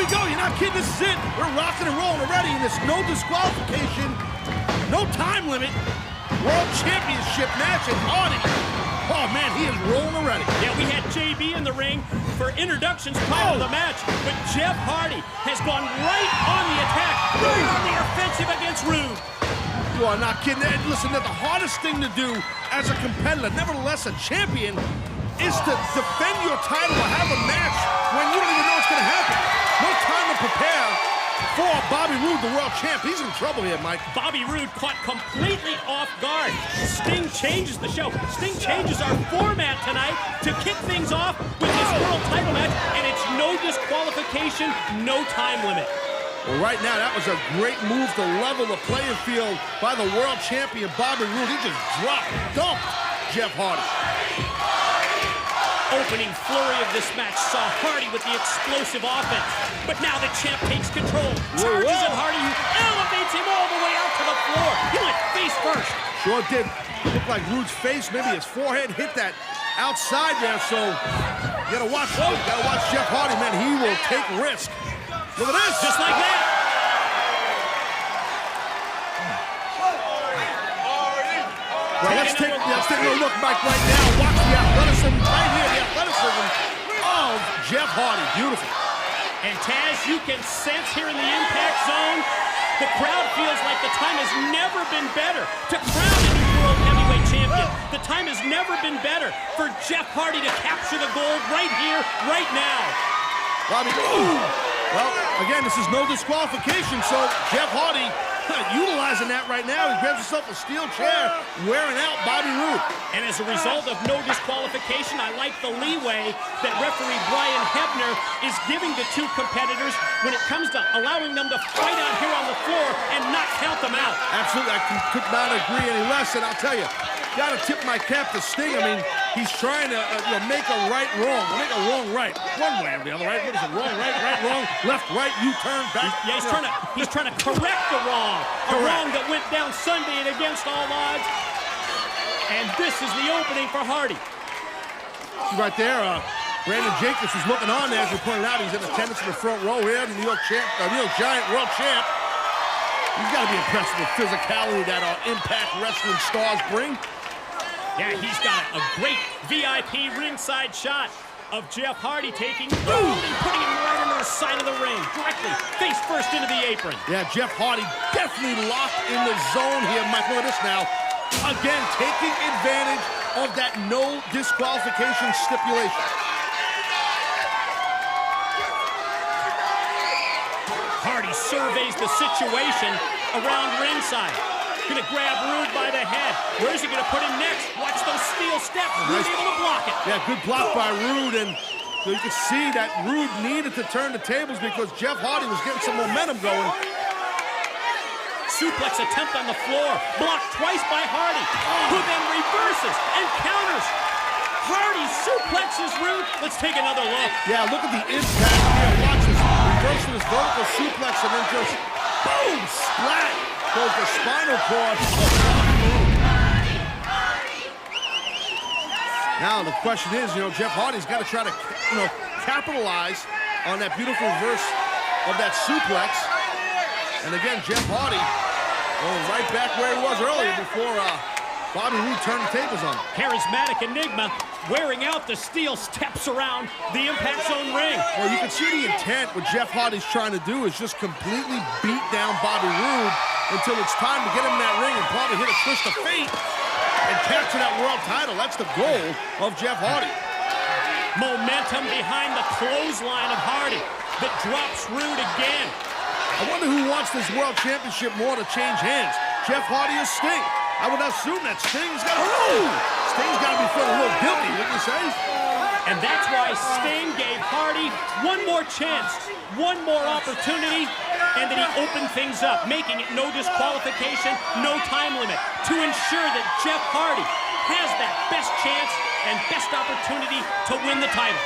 we go. You're not kidding. This is it. We're rocking and rolling already, and there's no disqualification, no time limit. World Championship match at Hardy. Oh, man, he is rolling already. Yeah, we had JB in the ring for introductions prior to the match, but Jeff Hardy has gone right on the attack, right on the offensive against Roode. You are not kidding. And listen, the hardest thing to do as a competitor, nevertheless a champion, is to defend your title or have a match when you don't even know what's going to happen. No time to prepare for Bobby Roode, the world champ. He's in trouble here, Mike. Bobby Roode caught completely off guard. Sting changes the show. Sting changes our format tonight to kick things off with this world title match, and it's no disqualification, no time limit. Well, right now, that was a great move to level the playing field by the world champion, Bobby Roode. He just dumped Jeff Hardy. Opening flurry of this match saw Hardy with the explosive offense. But now the champ takes control. Charges at Hardy, who elevates him all the way out to the floor. He went face first. Sure did. Looked like Roode's face, maybe his forehead hit that outside there, so you gotta watch. You gotta watch Jeff Hardy, man. He will take risk. Look at this. Just like that. Well, let's take a look, Mike, right now. Watch the athleticism right here, the athleticism of Jeff Hardy. Beautiful. And Taz, you can sense here in the impact zone, the crowd feels like the time has never been better to crown a new world heavyweight champion. The time has never been better for Jeff Hardy to capture the gold right here, right now. Bobby, well, again, this is no disqualification, so Jeff Hardy utilizing that right now. He grabs himself a steel chair, wearing out Bobby Roode. And as a result of no disqualification, I like the leeway that referee Brian Hebner is giving the two competitors when it comes to allowing them to fight out here on the floor and not count them out. Absolutely, I could not agree any less, and I'll tell you, gotta tip my cap to Sting. I mean, he's trying to make a right wrong, make a wrong right. One way or the other, right? What is it? Wrong, right, wrong, left, right, U-turn, back. Yeah, he's trying to correct the wrong. A wrong that went down Sunday and against all odds. And this is the opening for Hardy. See right there, Brandon Jacobs is looking on there, as we pointed out. He's in attendance in the front row here, the New York Giant world champ. You've got to be impressed with the physicality that our Impact Wrestling stars bring. Yeah, he's got a great VIP ringside shot of Jeff Hardy taking and putting him right into the side of the ring, directly face first into the apron. Yeah, Jeff Hardy definitely locked in the zone here. Mike, look at this now. Again, taking advantage of that no disqualification stipulation. Hardy surveys the situation around ringside. Gonna grab Roode by the head. Where's he gonna put him next? Watch those steel steps. Roode's able to block it. Yeah, good block by Roode, and so you can see that Roode needed to turn the tables because Jeff Hardy was getting some momentum going. Suplex attempt on the floor. Blocked twice by Hardy, who then reverses and counters. Hardy suplexes Roode. Let's take another look. Yeah, look at the impact here. Watch this. Reversing this vertical suplex and then just boom, splat. Goes the spinal cord. Now the question is, Jeff Hardy's got to try to, capitalize on that beautiful reverse of that suplex. And again, Jeff Hardy going right back where he was earlier before Bobby Roode turned the tables on him. Charismatic Enigma wearing out the steel steps around the Impact Zone ring. Well, you can see the intent. What Jeff Hardy's trying to do is just completely beat down Bobby Roode until it's time to get him in that ring and probably hit a twist of fate and capture that world title. That's the goal of Jeff Hardy. Momentum behind the clothesline of Hardy that drops Roode again. I wonder who wants this world championship more to change hands, Jeff Hardy or Sting? I would assume that Sting's got to be feeling a little guilty, wouldn't you say? And that's why Sting gave Hardy one more chance, one more opportunity, and then he opened things up, making it no disqualification, no time limit, to ensure that Jeff Hardy has that best chance and best opportunity to win the title.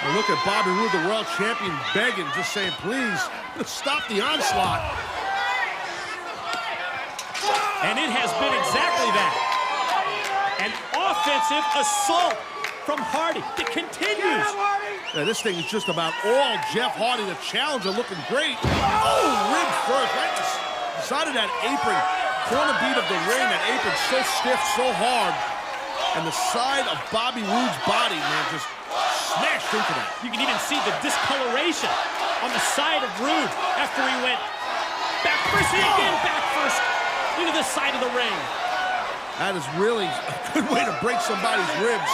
Well, look at Bobby Roode, the world champion, begging, just saying, please, stop the onslaught. And it has been exactly that. An offensive assault from Hardy. It continues. Yeah, this thing is just about all Jeff Hardy, the challenger, looking great. Oh, rib first, right in the side of that apron. Corner beat of the ring, that apron so stiff, so hard. And the side of Bobby Roode's body, man, just smashed into that. You can even see the discoloration on the side of Roode after he went back first and again back first into the side of the ring. That is really a good way to break somebody's ribs,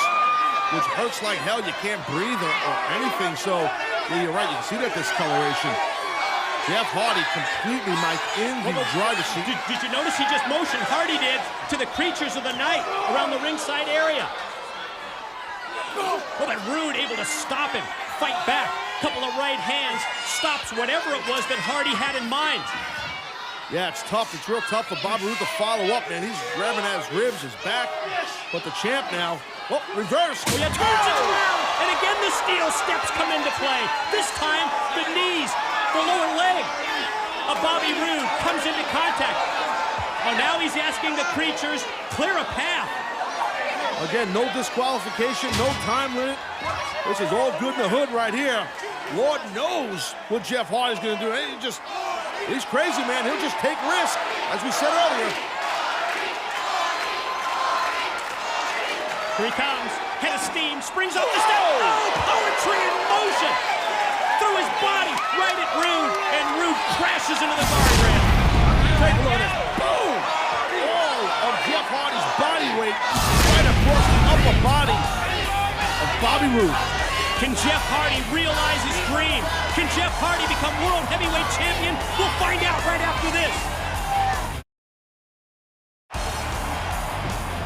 which hurts like hell. You can't breathe or anything. So, yeah, you're right. You can see that discoloration. Jeff Hardy completely, Mike, in the driver's seat. Did you notice he just motioned, Hardy did, to the creatures of the night around the ringside area? Well, but Roode able to stop him, fight back. Couple of right hands, stops whatever it was that Hardy had in mind. Yeah, it's tough. It's real tough for Bobby Roode to follow up, man. He's grabbing at his ribs, his back. But the champ now, oh, reverse. Oh, yeah, turns it around. And again, the steel steps come into play. This time, the knees, the lower leg of Bobby Roode comes into contact. Oh, now he's asking the creatures, clear a path. Again, no disqualification, no time limit. This is all good in the hood right here. Lord knows what Jeff Hardy's going to do. He's crazy, man. He'll just take risks, as we said earlier. Here he comes. Head of steam, springs up the step. Oh, poetry in motion. Through his body, right at Roode. And Roode crashes into the guardrail. Take a look at this. Boom! All of Jeff Hardy's body weight right across the upper body of Bobby Roode. Can Jeff Hardy realize his dream? Can Jeff Hardy become World Heavyweight Champion? We'll find out right after this.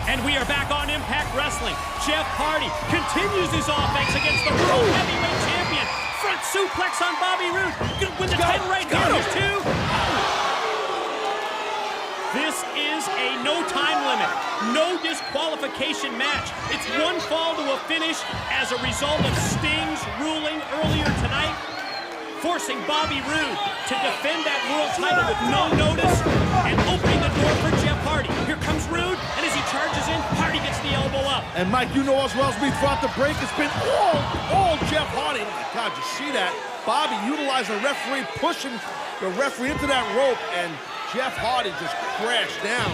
And we are back on Impact Wrestling. Jeff Hardy continues his offense against the World Heavyweight Champion. Front suplex on Bobby Roode. Gonna win the title right here. Here's two. This is a no time limit, no disqualification match. It's one fall to a finish as a result of Sting's ruling earlier tonight, forcing Bobby Roode to defend that world title with no notice and opening the door for Jeff Hardy. Here comes Roode, and as he charges in, Hardy gets the elbow up. And Mike, you know as well as me throughout the break, it's been all Jeff Hardy. Oh my God, you see that? Bobby utilizing the referee, pushing the referee into that rope, and Jeff Hardy just crashed down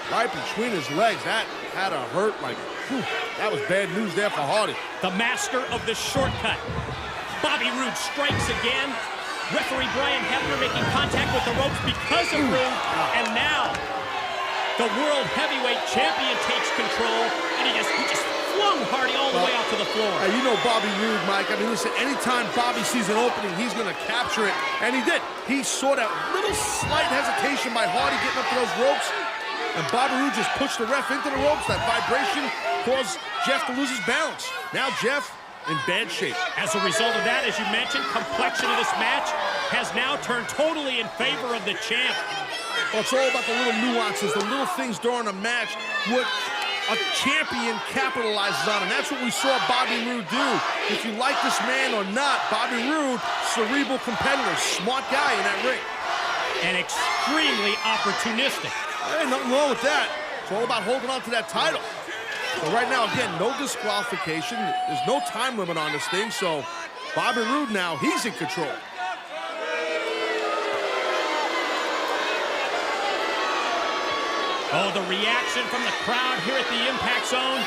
right between his legs. That had to hurt like, whew, that was bad news there for Hardy. The master of the shortcut. Bobby Roode strikes again. Referee Brian Hebner making contact with the ropes because of Roode. And now, the World Heavyweight Champion takes control, and he just flung Hardy all the way out to the floor. You know Bobby Roode, Mike. I mean, listen, anytime Bobby sees an opening, he's going to capture it. And he did. He saw that little slight hesitation by Hardy getting up to those ropes. And Bobby Roode just pushed the ref into the ropes. That vibration caused Jeff to lose his balance. Now Jeff in bad shape. As a result of that, as you mentioned, complexion of this match has now turned totally in favor of the champ. Well, it's all about the little nuances, the little things during a match, what a champion capitalizes on, and that's what we saw Bobby Roode do. If you like this man or not, Bobby Roode, cerebral competitor, smart guy in that ring. And extremely opportunistic. Hey, nothing wrong with that. It's all about holding on to that title. So right now, again, no disqualification. There's no time limit on this thing, so Bobby Roode now, he's in control. Oh, the reaction from the crowd here at the Impact Zone.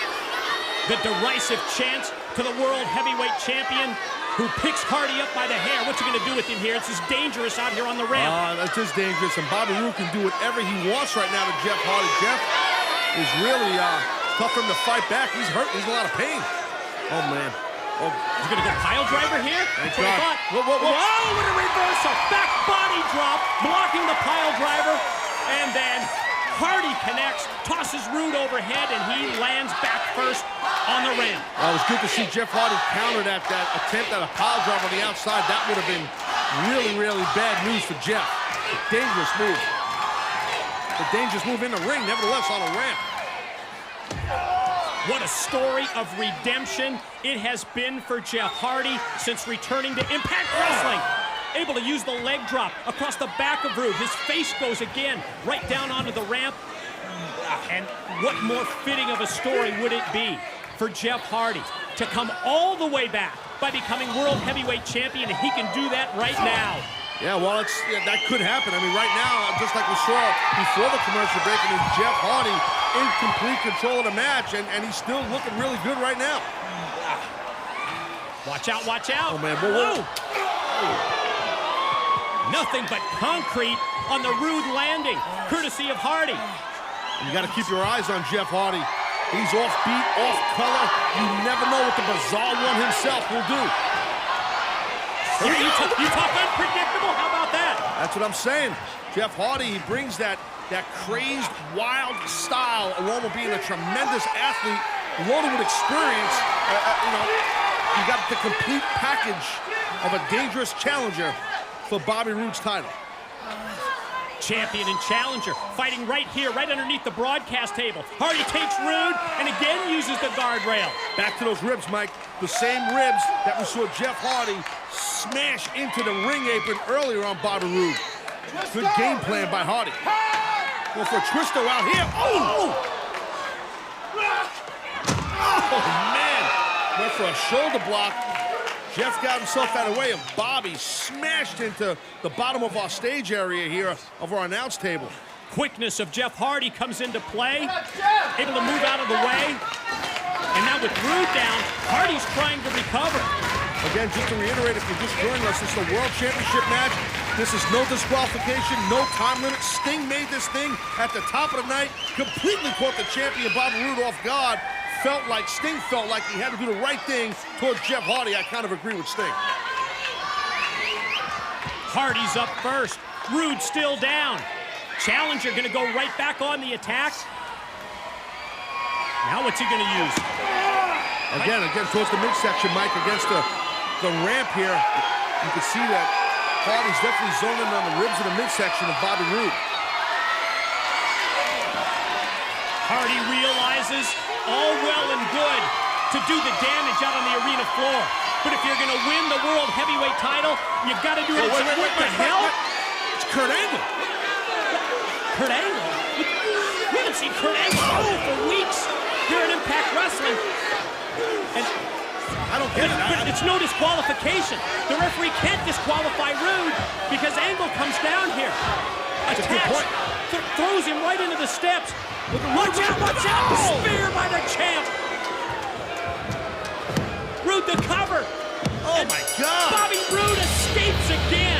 The derisive chants to the World Heavyweight Champion who picks Hardy up by the hair. What you going to do with him here? It's just dangerous out here on the ramp. That's just dangerous, and Bobby Roode can do whatever he wants right now to Jeff Hardy. Jeff is really tough for him to fight back. He's hurt. He's in a lot of pain. Oh, man. Oh, he's going to go pile driver here? Thank God. Whoa. Oh, what a reversal. Back body drop, blocking the pile driver, and then Hardy connects, tosses Roode overhead, and he lands back first on the ramp. Well, it was good to see Jeff Hardy counter that attempt at a pile driver on the outside. That would have been really, really bad news for Jeff. A dangerous move. A dangerous move in the ring, nevertheless, on a ramp. What a story of redemption it has been for Jeff Hardy since returning to Impact Wrestling. Able to use the leg drop across the back of Roode. His face goes again right down onto the ramp. And what more fitting of a story would it be for Jeff Hardy to come all the way back by becoming World Heavyweight Champion, and he can do that right now. Yeah, well, that could happen. I mean, right now, just like we saw before the commercial break, I mean, Jeff Hardy in complete control of the match, and he's still looking really good right now. Watch out, watch out. Oh, man. Whoa. Nothing but concrete on the Roode landing, courtesy of Hardy. You got to keep your eyes on Jeff Hardy. He's off beat, off color. You never know what the Bizarre One himself will do. You talk unpredictable, how about that? That's what I'm saying. Jeff Hardy, he brings that crazed, wild style, along with being a tremendous athlete, loaded with experience. You got the complete package of a dangerous challenger for Bobby Roode's title. Champion and challenger fighting right here, right underneath the broadcast table. Hardy takes Roode and again uses the guardrail. Back to those ribs, Mike. The same ribs that we saw Jeff Hardy smash into the ring apron earlier on Bobby Roode. Good game plan by Hardy. Going for a twister out here. Oh, man. Went for a shoulder block. Jeff got himself out of the way, and Bobby smashed into the bottom of our stage area here of our announce table. Quickness of Jeff Hardy comes into play, able to move out of the way. And now with Roode down, Hardy's trying to recover. Again, just to reiterate, if you're just joining us, it's a World Championship match. This is no disqualification, no time limit. Sting made this thing at the top of the night, completely caught the champion Bobby Roode off guard. Sting felt like he had to do the right thing towards Jeff Hardy. I kind of agree with Sting. Hardy's up first. Roode still down. Challenger gonna go right back on the attack. Now what's he gonna use? Again, towards the midsection, Mike, against the ramp here. You can see that Hardy's definitely zoning on the ribs of the midsection of Bobby Roode. Hardy realizes all well and good to do the damage out on the arena floor. But if you're going to win the World Heavyweight title, you got to do it. Wait, what the hell? It's Kurt Angle. Kurt Angle? We haven't seen Kurt Angle for weeks here in Impact Wrestling. And I don't get it. But it's no disqualification. The referee can't disqualify Roode because Angle comes down here. That's a good point. Throws him right into the steps. Watch out, watch out! Oh. Spear by the champ! Roode the cover! Oh my God! Bobby Roode escapes again!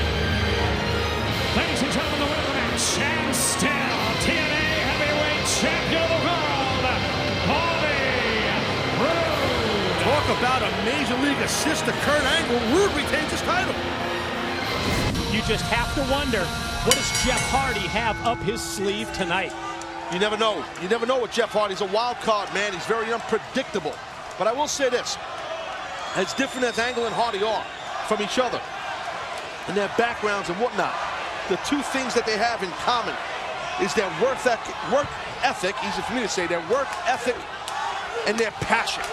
Ladies and gentlemen, the winner of the match, and still TNA Heavyweight Champion of the world, Bobby Roode! Talk about a Major League assist to Kurt Angle. Roode retains his title. You just have to wonder, what does Jeff Hardy have up his sleeve tonight? You never know. You never know with Jeff Hardy. He's a wild card, man. He's very unpredictable. But I will say this. As different as Angle and Hardy are from each other and their backgrounds and whatnot, the two things that they have in common is their work ethic, easy for me to say, their work ethic and their passion.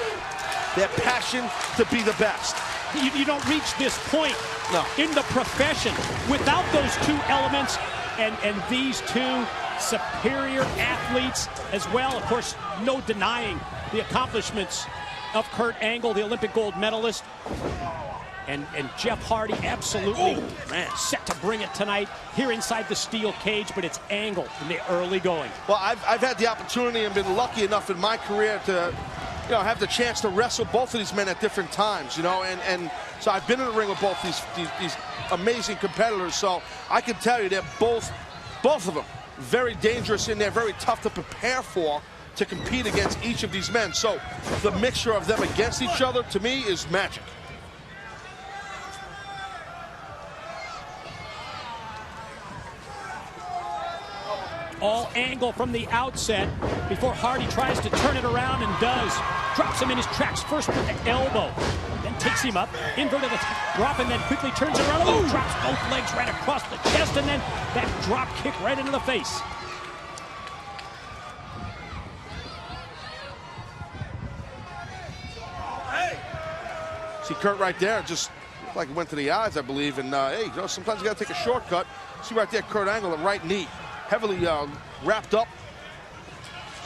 Their passion to be the best. You don't reach this point in the profession without those two elements and these two superior athletes as well. Of course, no denying the accomplishments of Kurt Angle, the Olympic gold medalist, and Jeff Hardy absolutely set to bring it tonight here inside the steel cage, but it's Angle in the early going. Well, I've had the opportunity and been lucky enough in my career to have the chance to wrestle both of these men at different times, and so I've been in the ring with both these amazing competitors, so I can tell you they're both of them very dangerous and they're very tough to prepare for, to compete against each of these men. So the mixture of them against each other, to me, is magic. All Angle from the outset before Hardy tries to turn it around and does. Drops him in his tracks first with the elbow, then takes him up, inverted the drop, and then quickly turns it around. Oh, drops both legs right across the chest, and then that drop kick right into the face. See Kurt right there, just looked like it went to the eyes, I believe. And hey, sometimes you got to take a shortcut. See right there, Kurt Angle, the right knee, heavily wrapped up.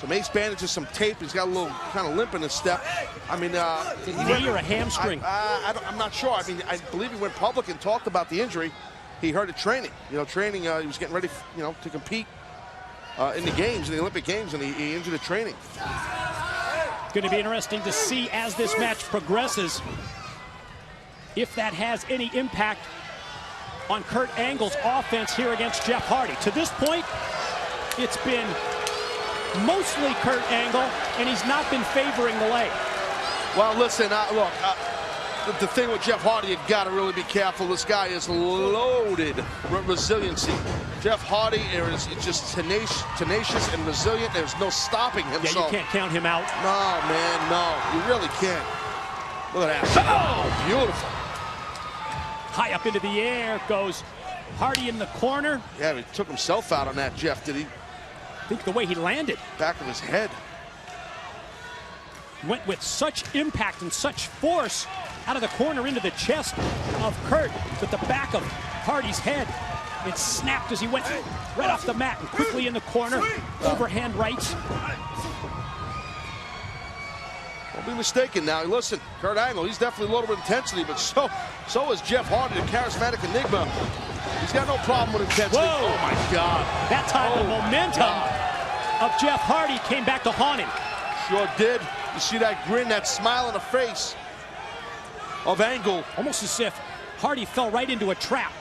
Some ace bandages, some tape. He's got a little kind of limp in his step. I mean, knee or a hamstring? I'm not sure. I mean, I believe he went public and talked about the injury. He hurt at training. You know, training. He was getting ready, to compete in the games, in the Olympic Games, and he injured at training. It's going to be interesting to see as this match progresses if that has any impact on Kurt Angle's offense here against Jeff Hardy. To this point, it's been mostly Kurt Angle, and he's not been favoring the leg. Well, listen, look, the thing with Jeff Hardy, you got to really be careful. This guy is loaded with resiliency. Jeff Hardy is just tenacious and resilient. There's no stopping him. Yeah, you can't count him out. No, man, no. You really can't. Look at that. Oh, beautiful. High up into the air goes Hardy in the corner. Yeah, he took himself out on that, Jeff, did he? I think the way he landed. Back of his head. Went with such impact and such force out of the corner into the chest of Kurt with the back of Hardy's head. It snapped as he went right off the mat and quickly in the corner. Overhand rights. Don't be mistaken now. Listen, Kurt Angle, he's definitely loaded with intensity, but so is Jeff Hardy, the charismatic enigma. He's got no problem with intensity. Whoa. Oh, my God. That time the momentum of Jeff Hardy came back to haunt him. Sure did. You see that grin, that smile on the face of Angle. Almost as if Hardy fell right into a trap.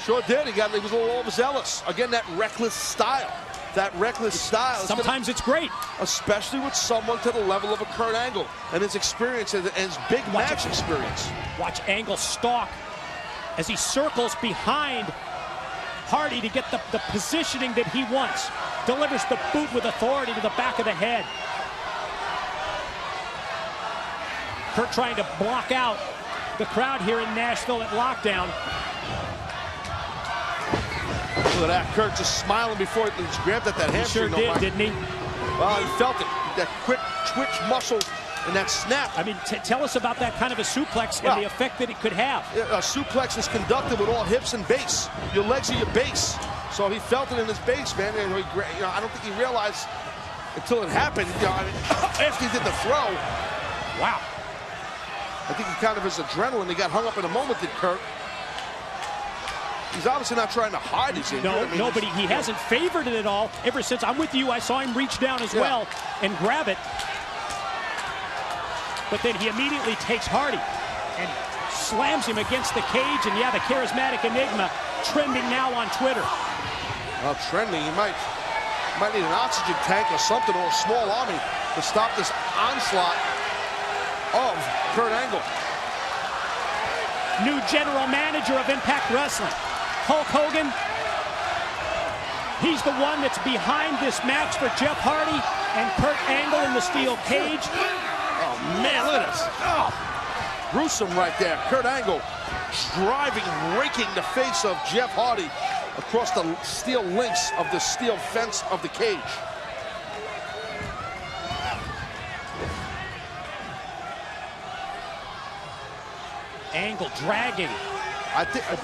Sure did. He was a little overzealous. Again, that reckless style. That reckless style. Sometimes it's great. Especially with someone to the level of a Kurt Angle and his experience and his big match experience. Watch Angle stalk as he circles behind Hardy to get the positioning that he wants. Delivers the boot with authority to the back of the head. Kurt trying to block out the crowd here in Nashville at lockdown. Look at that, Kurt just smiling before he grabbed at that hamstring. He sure did, didn't he? Well, he felt it. That quick twitch muscle and that snap. I mean, tell us about that kind of a suplex and the effect that it could have. A suplex is conducted with all hips and base. Your legs are your base. So he felt it in his base, man. And I don't think he realized until it happened. After he did the throw. Wow. I think he kind of his adrenaline. He got hung up in a moment, did Kurt. He's obviously not trying to hide his injury. No, but he hasn't favored it at all. Ever since I'm with you, I saw him reach down as well and grab it. But then he immediately takes Hardy and slams him against the cage. And yeah, the charismatic enigma trending now on Twitter. Well, trending. He might need an oxygen tank or something, or a small army to stop this onslaught of Kurt Angle. New general manager of Impact Wrestling, Hulk Hogan. He's the one that's behind this match for Jeff Hardy and Kurt Angle in the steel cage. Oh, man, look at this. Oh, gruesome right there. Kurt Angle driving, raking the face of Jeff Hardy across the steel links of the steel fence of the cage. Angle dragging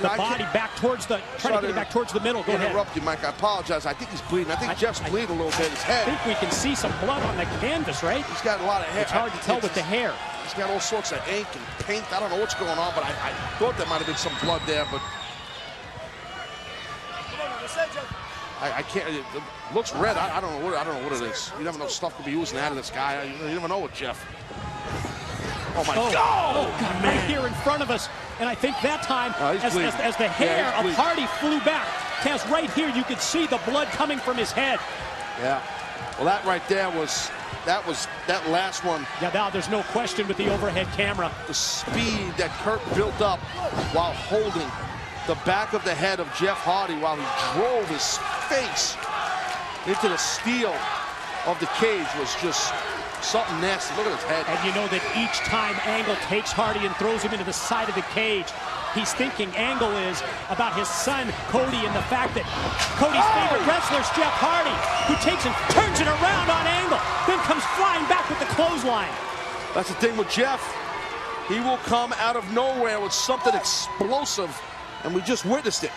the body back towards the, trying to get it back towards the middle. Go ahead. Interrupt you, Mike. I apologize. I think he's bleeding. I think Jeff's bleeding a little bit. His head. I think we can see some blood on the canvas, right? He's got a lot of hair. It's hard to tell with the hair. He's got all sorts of ink and paint. I don't know what's going on, but I thought there might have been some blood there, but I can't. It looks red. I don't know what it is. You never know. Stuff could be oozing out of this guy. You never know with Jeff. Oh my God! Oh God! Right here in front of us, and I think that time, as the hair of Hardy flew back, Taz, right here you could see the blood coming from his head. Yeah. Well, that right there was that last one. Yeah, now there's no question with the overhead camera. The speed that Kurt built up while holding the back of the head of Jeff Hardy while he drove his face into the steel of the cage was just something nasty. Look at his head. And you know that each time Angle takes Hardy and throws him into the side of the cage, he's thinking Angle is about his son, Cody, and the fact that Cody's favorite wrestler is Jeff Hardy, who takes and turns it around on Angle, then comes flying back with the clothesline. That's the thing with Jeff. He will come out of nowhere with something explosive, and we just witnessed it.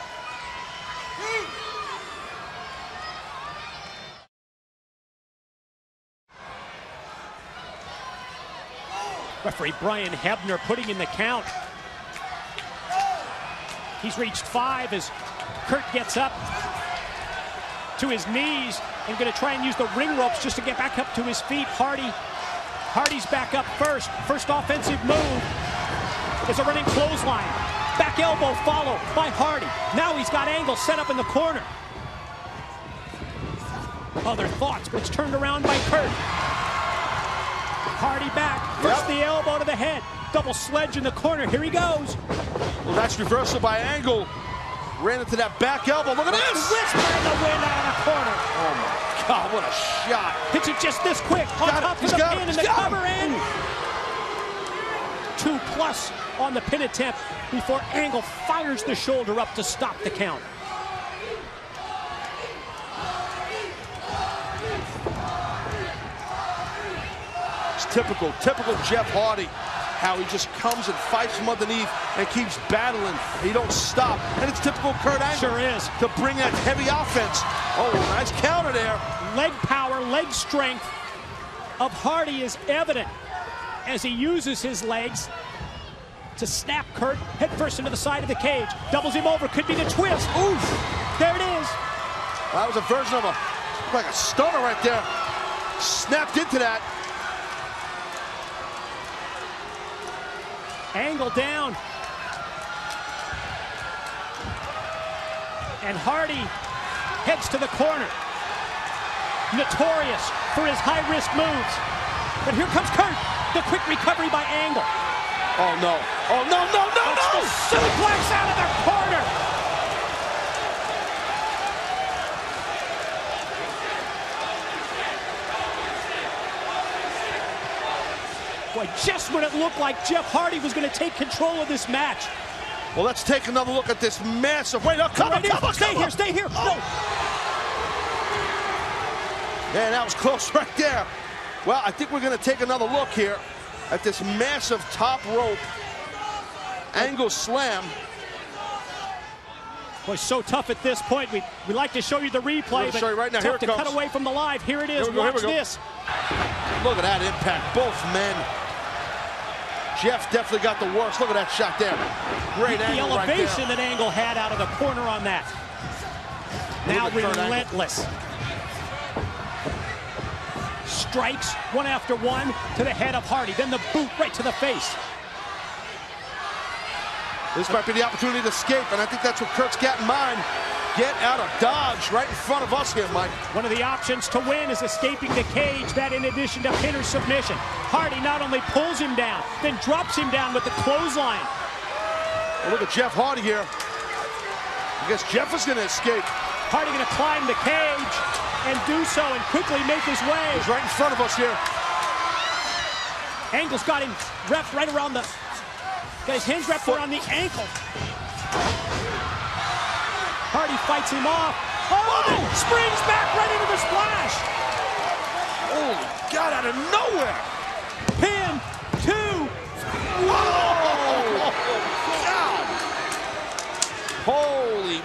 Referee Brian Hebner putting in the count. He's reached 5 as Kurt gets up to his knees and going to try and use the ring ropes just to get back up to his feet. Hardy's back up first. First offensive move is a running clothesline. Back elbow followed by Hardy. Now he's got Angle set up in the corner. Other thoughts, but it's turned around by Kurt. Hardy back. First the elbow to the head. Double sledge in the corner. Here he goes. Well, that's reversal by Angle. Ran into that back elbow. Look at this. Whisper in the wind out of the corner. Oh, my God. What a shot. Hits it just this quick. On top of the pin and the cover in. 2+ on the pin attempt before Angle fires the shoulder up to stop the count. It's typical Jeff Hardy. How he just comes and fights from underneath and keeps battling. He don't stop. And it's typical Kurt Angle. Sure is. To bring that heavy offense. Oh, nice counter there. Leg power, leg strength of Hardy is evident as he uses his legs to snap Kurt head first into the side of the cage. Doubles him over, could be the twist. Oof, there it is. That was a version of like a stunner right there. Snapped into that. Angle down. And Hardy heads to the corner. Notorious for his high-risk moves. But here comes Kurt. The quick recovery by Angle. Oh, no. Oh, no, no, no, no! Suplex out of the corner. Boy, just when it looked like Jeff Hardy was going to take control of this match. Well, let's take another look at this massive... Wait, come on, Stay here. Oh. No. Man, that was close right there. Well, I think we're going to take another look here at this massive top rope angle slam. Boy, so tough at this point. We like to show you the replay, but show you right now. tough Here it to comes. cut away from the live. Here it is. Here we go, Watch this. Look at that impact. Both men. Jeff definitely got the worst. Look at that shot there. Great angle right there. The elevation that Angle had out of the corner on that. Now relentless. Strikes one after one to the head of Hardy. Then the boot right to the face. This might be the opportunity to escape, and I think that's what Kurt's got in mind. Get out of Dodge right in front of us here, Mike. One of the options to win is escaping the cage. That in addition to pin or submission. Hardy not only pulls him down, then drops him down with the clothesline. Well, look at Jeff Hardy here. I guess Jeff is going to escape. Hardy going to climb the cage and do so and quickly make his way. He's right in front of us here. Angle's got him wrapped right around the... Got his hands wrapped around the ankle. Hardy fights him off. Oh, springs back right into the splash. Holy God, out of nowhere. Pin, 2. Whoa! God. Holy,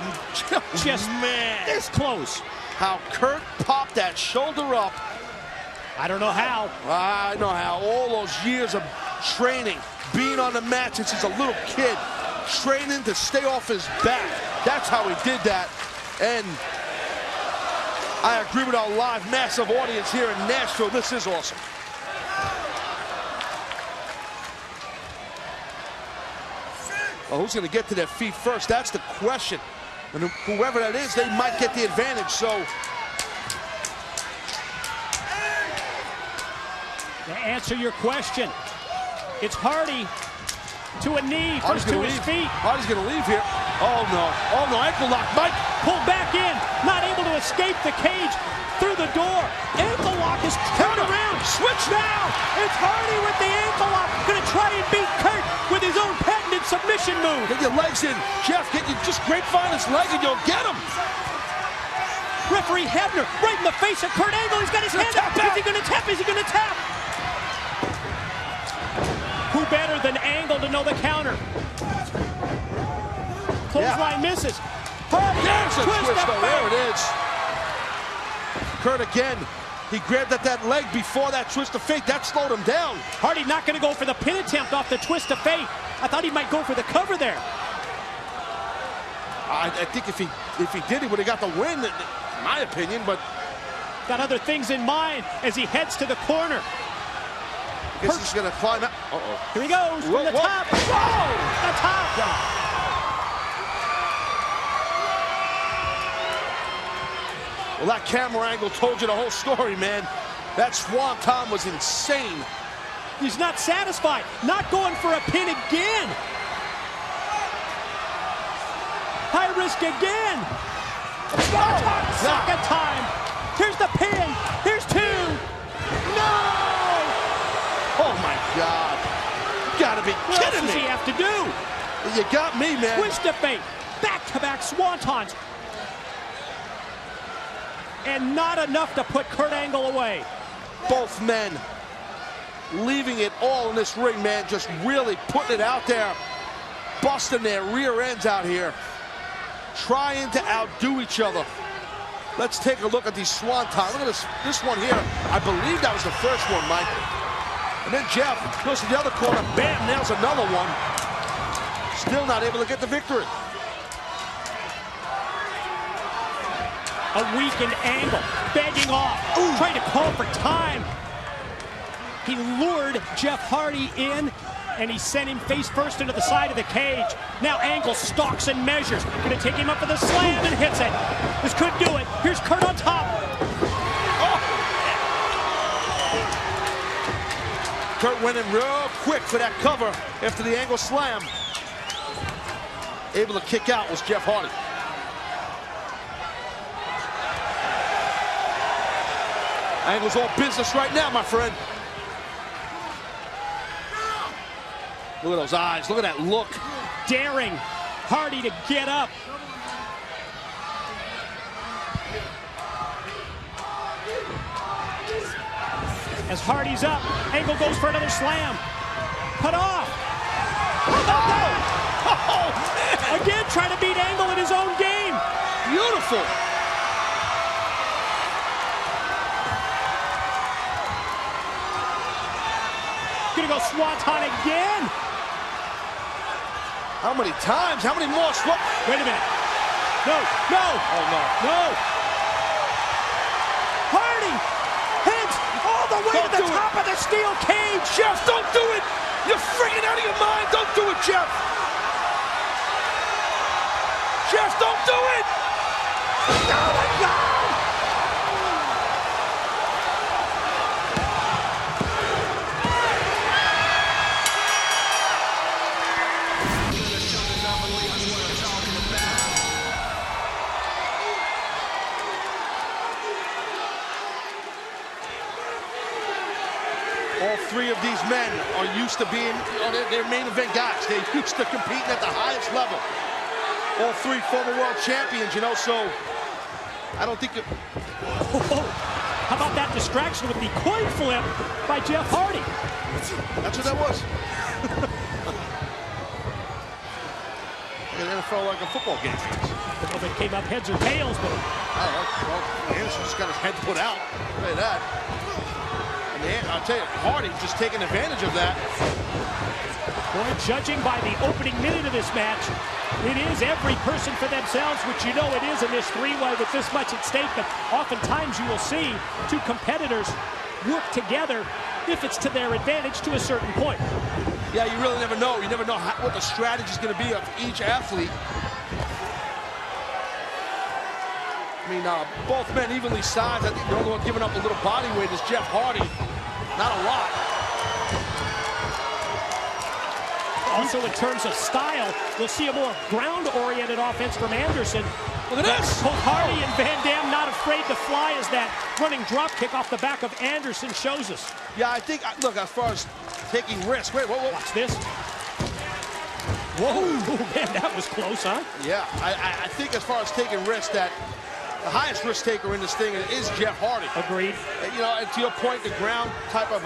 just man. This close. How Kurt popped that shoulder up. I don't know how. I know how. All those years of training, being on the mat since he's a little kid, training to stay off his back. That's how he did that. And I agree with our live massive audience here in Nashville. This is awesome. Well, who's going to get to their feet first? That's the question. And whoever that is, they might get the advantage. So to answer your question, it's Hardy to a knee, first to his feet. Hardy's going to leave here. Oh, no. Oh, no. Ankle lock. Mike. Pulled back in. Not able to escape the cage through the door. Ankle lock is turned around. Switch now. It's Hardy with the ankle lock. Going to try and beat Kurt with his own patented submission move. Get your legs in. Jeff, get you just grapevine his leg and you'll get him. Referee Hebner right in the face of Kurt Angle. He's got his hand up. Is he going to tap? Is he going to tap? Who better than Angle to know the counter? Clothesline misses. There's a twist, though. There it is. Kurt again. He grabbed at that leg before that twist of fate. That slowed him down. Hardy not going to go for the pin attempt off the twist of fate. I thought he might go for the cover there. I think if he did, he would have got the win, in my opinion, but... Got other things in mind as he heads to the corner. I guess he's going to climb out. Uh-oh. Here he goes from the top. Whoa! The top. Well, that camera angle told you the whole story, man. That Swanton was insane. He's not satisfied. Not going for a pin again. High risk again. Second time. Here's the pin. Here's two. No! Oh, my God. You gotta be kidding me. What else does he have to do? You got me, man. Twist of fate. Back-to-back Swantons. And not enough to put Kurt Angle away. Both men leaving it all in this ring, man. Just really putting it out there. Busting their rear ends out here. Trying to outdo each other. Let's take a look at these Swantons. Look at this one here. I believe that was the first one, Mike. And then Jeff goes to the other corner. Bam, nails another one. Still not able to get the victory. A weakened Angle, begging off, trying to call for time. He lured Jeff Hardy in, and he sent him face first into the side of the cage. Now Angle stalks and measures. Gonna take him up for the slam and hits it. This could do it. Here's Kurt on top. Oh. Kurt went in real quick for that cover after the Angle slam. Able to kick out was Jeff Hardy. Angle's all business right now, my friend. Look at those eyes. Look at that look. Daring Hardy to get up. As Hardy's up, Angle goes for another slam. Cut off. Oh, again, trying to beat Angle in his own game. Beautiful. Gonna go Swanton again. How many times? How many more? Wait a minute. No, no. Oh, no. No. Hardy heads all the way to the top of the steel cage. Jeff, don't do it. You're freaking out of your mind. Don't do it, Jeff. Jeff, don't do it. Oh, my God. All three of these men are used to being, they're main event guys. They're used to competing at the highest level. All three former world champions, you know, so I don't think it... How about that distraction with the coin flip by Jeff Hardy? That's what that was. An NFL like a football game. I don't know if it came up heads or tails, but... I don't know. Well, Anderson just got his head put out. I'll tell you that. And I'll tell you, Hardy just taking advantage of that. Boy, judging by the opening minute of this match, it is every person for themselves, which you know it is in this three-way with this much at stake. But oftentimes you will see two competitors work together if it's to their advantage to a certain point. Yeah, you really never know. You never know what the strategy is going to be of each athlete. I mean, both men evenly sized. I think the only one giving up a little body weight is Jeff Hardy. Not a lot. Also, in terms of style, we'll see a more ground-oriented offense from Anderson. Look at this! Both Hardy and Van Dam not afraid to fly as that running drop kick off the back of Anderson shows us. Yeah, I think, look, as far as taking risks. Wait, whoa. Watch this. Whoa, man, that was close, huh? Yeah, I think as far as taking risks, that the highest risk taker in this thing is Jeff Hardy. Agreed. You know, and to your point, the ground type of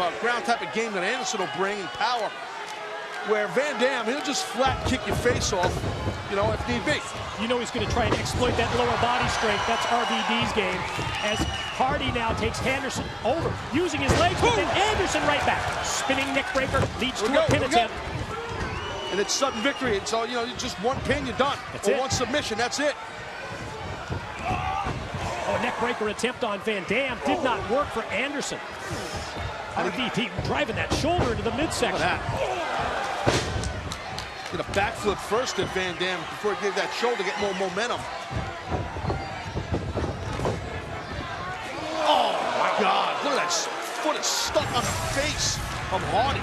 game that Anderson will bring and power, where Van Dam, he'll just flat kick your face off, you know, if need be. You know he's going to try and exploit that lower body strength. That's RVD's game. As Hardy now takes Anderson over, using his legs, but then Anderson right back. Spinning neck breaker leads to a pin attempt. And it's sudden victory. And so, you know, just one pin, you're done. That's or it. one submission, that's it. Oh, neck breaker attempt on Van Dam did not work for Anderson. RVD driving that shoulder into the midsection. Look at that. Did a backflip first at Van Dam before he gave that shoulder, get more momentum. Oh my God, look at that foot is stuck on the face of Hardy.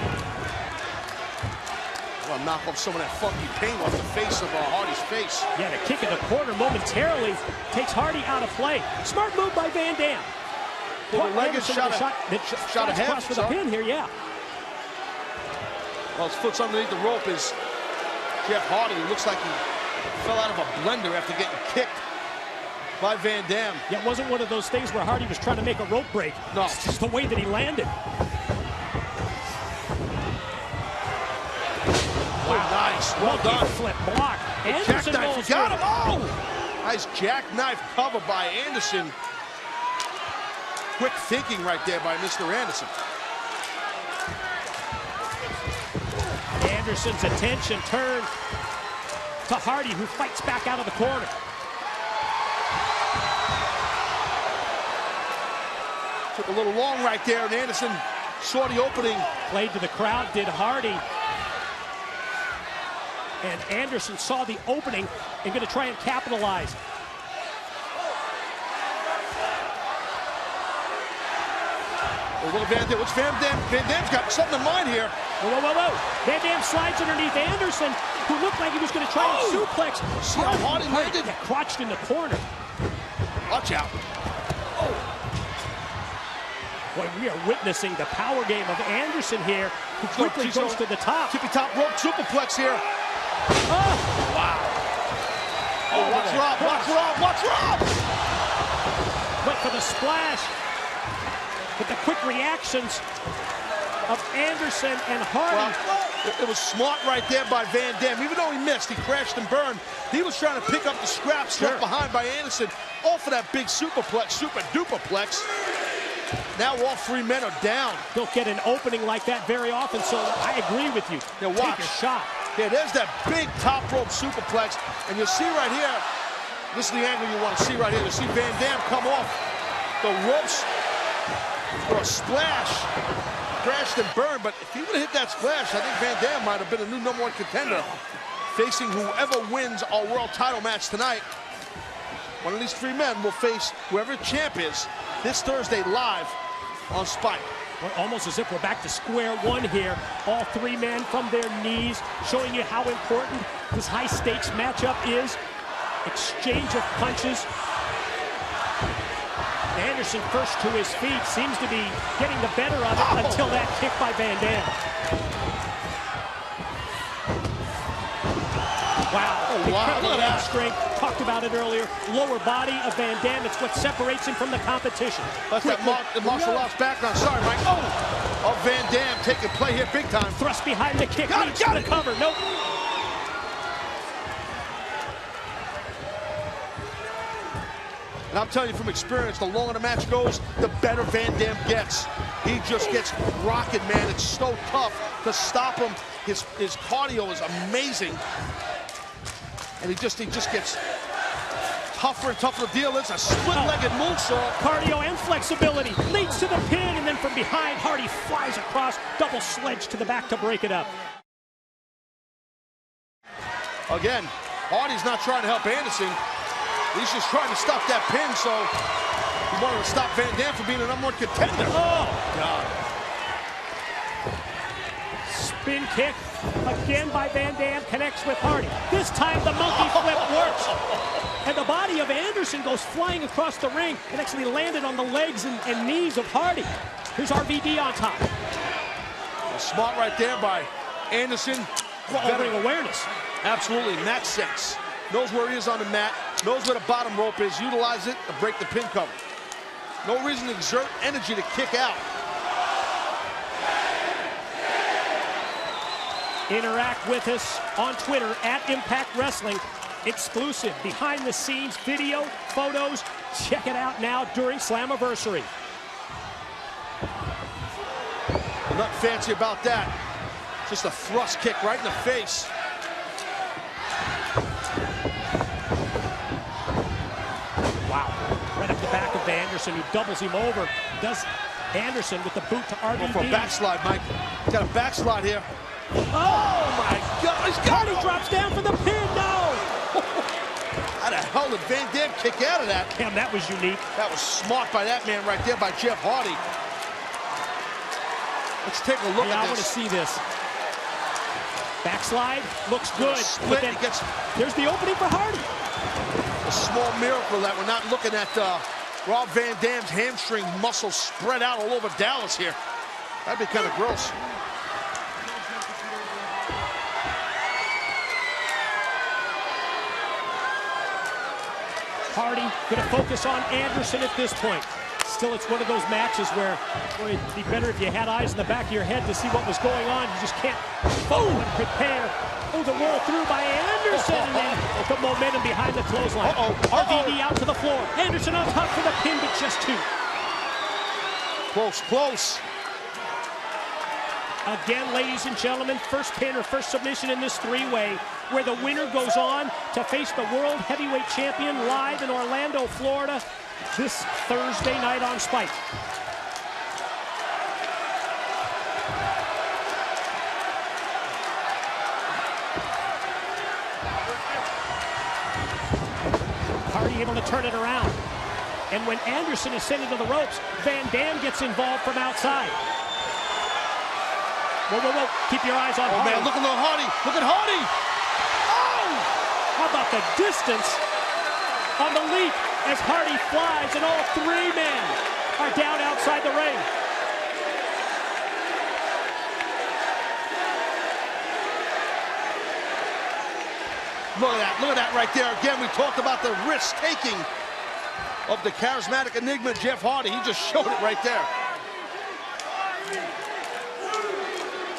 Well, knock off some of that funky paint off the face of Hardy's face. Yeah, the kick in the corner momentarily takes Hardy out of play. Smart move by Van Dam. Well, the leg is shot ahead for the pin here, yeah. Well, his foot's underneath the rope is Jeff Hardy. It looks like he fell out of a blender after getting kicked by Van Dam. Yeah, it wasn't one of those things where Hardy was trying to make a rope break. No. It's just the way that he landed. Wow, nice. Well done. Flip block. Anderson Jackknife. Got him. Oh! Nice jackknife cover by Anderson. Quick thinking right there by Mr. Anderson. Anderson's attention turned to Hardy, who fights back out of the corner. Took a little long right there, and Anderson saw the opening. Played to the crowd, did Hardy. And Anderson saw the opening and going to try and capitalize. Oh, look at Van Dam. What's Van Dam? Van Dam's got something in mind here. Whoa, whoa, whoa, whoa. Van Dam slides underneath Anderson, who looked like he was going to try and suplex. See how Hardy landed? Got crotched in the corner. Watch out. Boy, we are witnessing the power game of Anderson here, who quickly goes to the top. Tippy top rope superplex here. Oh! Wow. Oh, watch Rob, watch Rob, watch Rob! Went for the splash. But the quick reactions of Anderson and Hardy. Well, it was smart right there by Van Dam. Even though he missed, he crashed and burned. He was trying to pick up the scraps left behind by Anderson off of that big superplex, super duperplex. Now all three men are down. Don't get an opening like that very often, so I agree with you. Now watch. Take a shot. Yeah, there's that big top rope superplex, and you'll see right here, this is the angle you want to see right here. You see Van Dam come off the ropes for a splash, crashed and burned, but if he would have hit that splash, I think Van Dam might have been a new #1 contender, facing whoever wins our world title match tonight. One of these three men will face whoever champ is this Thursday live on Spike. Well, almost as if we're back to square one here. All three men from their knees, showing you how important this high-stakes matchup is. Exchange of punches. Anderson first to his feet, seems to be getting the better of it until that kick by Van Dam. Wow, incredible leg strength. Talked about it earlier. Lower body of Van Dam, it's what separates him from the competition. That's that martial arts background. Sorry, Mike. Oh, Van Dam taking play here big time. Thrust behind the kick, got leads to the cover. Nope. And I'm telling you from experience, the longer the match goes, the better Van Dam gets. He just gets rocking, man. It's so tough to stop him. His cardio is amazing. And he just gets tougher and tougher to deal with. It's a split-legged moonsault. Cardio and flexibility leads to the pin, and then from behind, Hardy flies across, double sledge to the back to break it up. Again, Hardy's not trying to help Anderson. He's just trying to stop that pin, so he wanted to stop Van Dam from being a #1 contender. Oh, God. Spin kick again by Van Dam, connects with Hardy. This time the monkey flip works. And the body of Anderson goes flying across the ring and actually landed on the legs and knees of Hardy. Here's RVD on top. Smart right there by Anderson. Better awareness. Absolutely, in that sense. Knows where he is on the mat, knows where the bottom rope is, utilize it to break the pin cover. No reason to exert energy to kick out. Interact with us on Twitter @Impact Wrestling. exclusive behind-the-scenes video, photos. Check it out now during Slammiversary. Not fancy about that. Just a thrust kick right in the face. Wow. Right up the back of Anderson, who doubles him over. Does Anderson with the boot to RVD. Going for a backslide, Mike. He's got a backslide here. Oh, my God. He's got Hardy drops down for the pin. No! How the hell did Van Dam kick out of that? Damn, that was unique. That was smart by that man right there, by Jeff Hardy. Let's take a look at this. I want to see this. Backslide looks good. Split, But then he gets there's the opening for Hardy. a small miracle that we're not looking at Rob Van Dam's hamstring muscles spread out all over Dallas here. That'd be kind of gross. Hardy going to focus on Anderson at this point. Still, it's one of those matches where, boy, it'd be better if you had eyes in the back of your head to see what was going on. You just can't and prepare. Oh, the roll through by Anderson, and then the momentum behind the clothesline. RVD out to the floor. Anderson on top for the pin, but just two. Close, close. Again, ladies and gentlemen, first pin or first submission in this three-way, where the winner goes on to face the World Heavyweight Champion live in Orlando, Florida, this Thursday night on Spike. Hardy able to turn it around. And when Anderson is sent into the ropes, Van Dam gets involved from outside. Whoa, whoa, whoa. Keep your eyes on Hardy. Man, look at little Hardy. Look at Hardy. Oh! How about the distance on the leap as Hardy flies and all three men are down outside the ring. Look at that right there. Again, we talked about the risk-taking of the charismatic enigma, Jeff Hardy. He just showed it right there.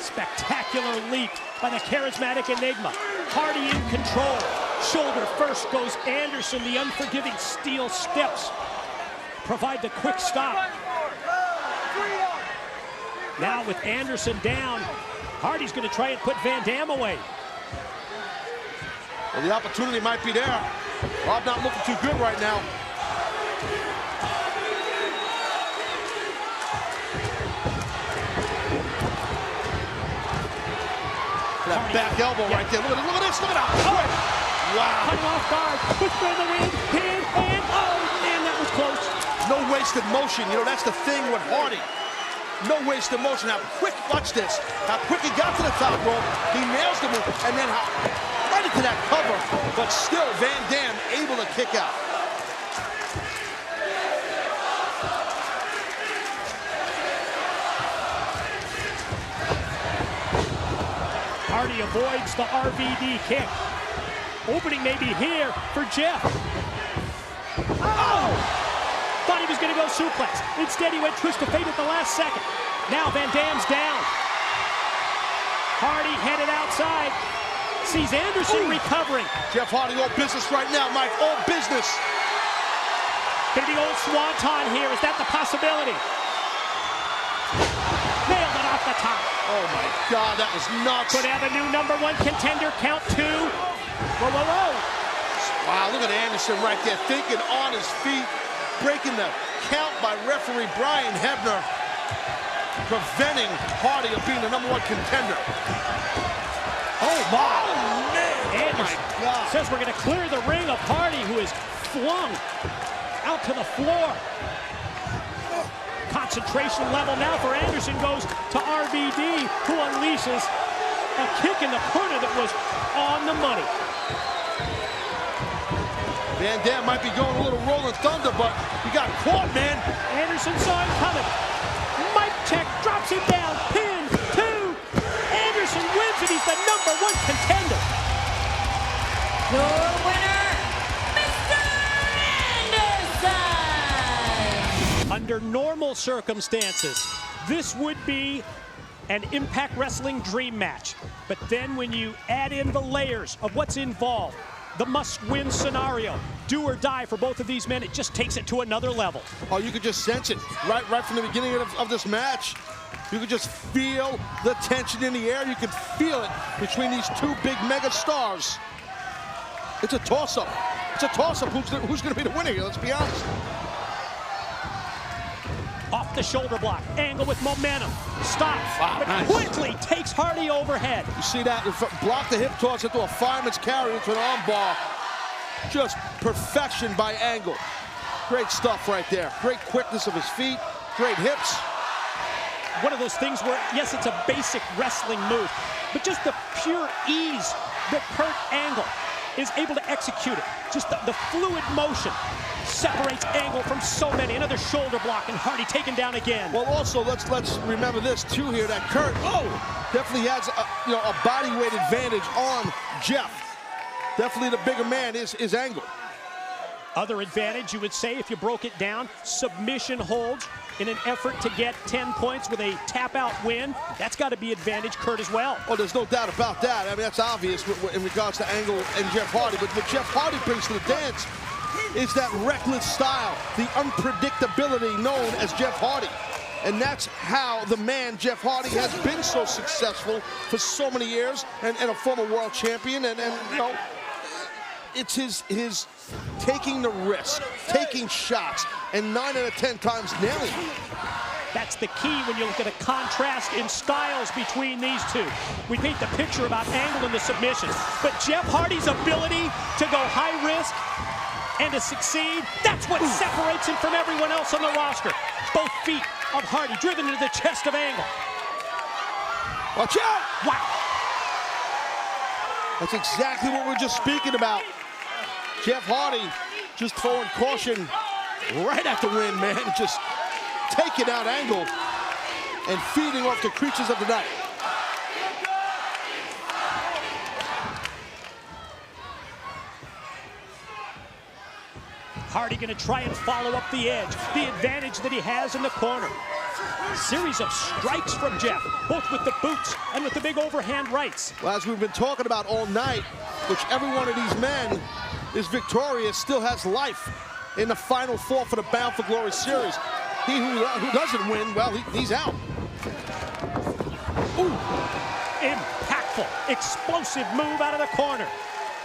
Spectacular leap by the charismatic enigma. Hardy in control. Shoulder first goes Anderson. The unforgiving steel steps provide the quick stop. Now with Anderson down, Hardy's going to try and put Van Dam away. Well, the opportunity might be there. Rob not looking too good right now. That back elbow right there. Look at this. Look at that. Oh, wow. Cutting off guard. Push for the win. Pin and oh, man, that was close. No wasted motion. You know, that's the thing with Hardy. No wasted motion. How quick, watch this. How quick he got to the top rope. He nails the move. And then right into that cover. But still, Van Dam able to kick out. Hardy avoids the RVD kick. Opening maybe here for Jeff. Oh! Thought he was going to go suplex. Instead, he went twist of fate at the last second. Now Van Dam's down. Hardy headed outside. Sees Anderson recovering. Jeff Hardy, all business right now, Mike. All business. Gonna be old Swanton here. Is that the possibility? Nailed it off the top. Oh my God, that was nuts. Could have a new #1 contender, count two. Whoa, whoa, whoa. Wow, look at Anderson right there, thinking on his feet, breaking the count by referee Brian Hebner, preventing Hardy of being the #1 contender. Oh my, man. Anderson Oh my God. says we're gonna clear the ring of Hardy, who is flung out to the floor. Concentration level now for Anderson goes to RVD, who unleashes a kick in the corner that was on the money. Van Dam might be going a little rolling thunder, but he got caught, man. Anderson saw him coming. Mic check, drops him down. Pin, two. Anderson wins and he's the #1 contender. Your winner, Mr. Anderson! Under normal circumstances, this would be an Impact Wrestling dream match. But then when you add in the layers of what's involved, the must-win scenario. Do or die for both of these men. It just takes it to another level. Oh, you could just sense it right from the beginning of this match. You could just feel the tension in the air. You could feel it between these two big mega stars. It's a toss-up. It's a toss-up. Who's going to be the winner here? Let's be honest. Off the shoulder block. Angle with momentum. Stops. Wow, but nice. Quickly takes Hardy overhead. You see that? Block the hip toss into a fireman's carry into an arm bar. Just perfection by Angle. Great stuff right there. Great quickness of his feet. Great hips. One of those things where, yes, it's a basic wrestling move, but just the pure ease that Kurt Angle is able to execute it. Just the fluid motion separates Angle from so many. Another shoulder block and Hardy taken down again. Well, also, let's remember this, too, here, that Kurt, definitely has a body weight advantage on Jeff. Definitely the bigger man is Angle. Other advantage, you would say, if you broke it down, submission holds in an effort to get 10 points with a tap-out win. That's got to be advantage Kurt as well. Oh, there's no doubt about that. I mean, that's obvious in regards to Angle and Jeff Hardy. But what Jeff Hardy brings to the dance is that reckless style, the unpredictability known as Jeff Hardy. And that's how the man, Jeff Hardy, has been so successful for so many years and a former world champion. And you know, it's his taking the risk, taking shots, and 9 out of 10 times nailing it. That's the key when you look at a contrast in styles between these two. We paint the picture about Angle and the submissions, but Jeff Hardy's ability to go high risk and to succeed, that's what separates him from everyone else on the roster. Both feet of Hardy driven into the chest of Angle. Watch out! Wow. That's exactly what we're just speaking about. Jeff Hardy just throwing caution right at the wind, man. Just taking out Angle and feeding off the creatures of the night. Hardy going to try and follow up the edge, the advantage that he has in the corner. Series of strikes from Jeff, both with the boots and with the big overhand rights. Well, as we've been talking about all night, whichever one of these men is victorious still has life in the Final Four for the Bound for Glory series. He who doesn't win, well, he's out. Ooh, impactful, explosive move out of the corner.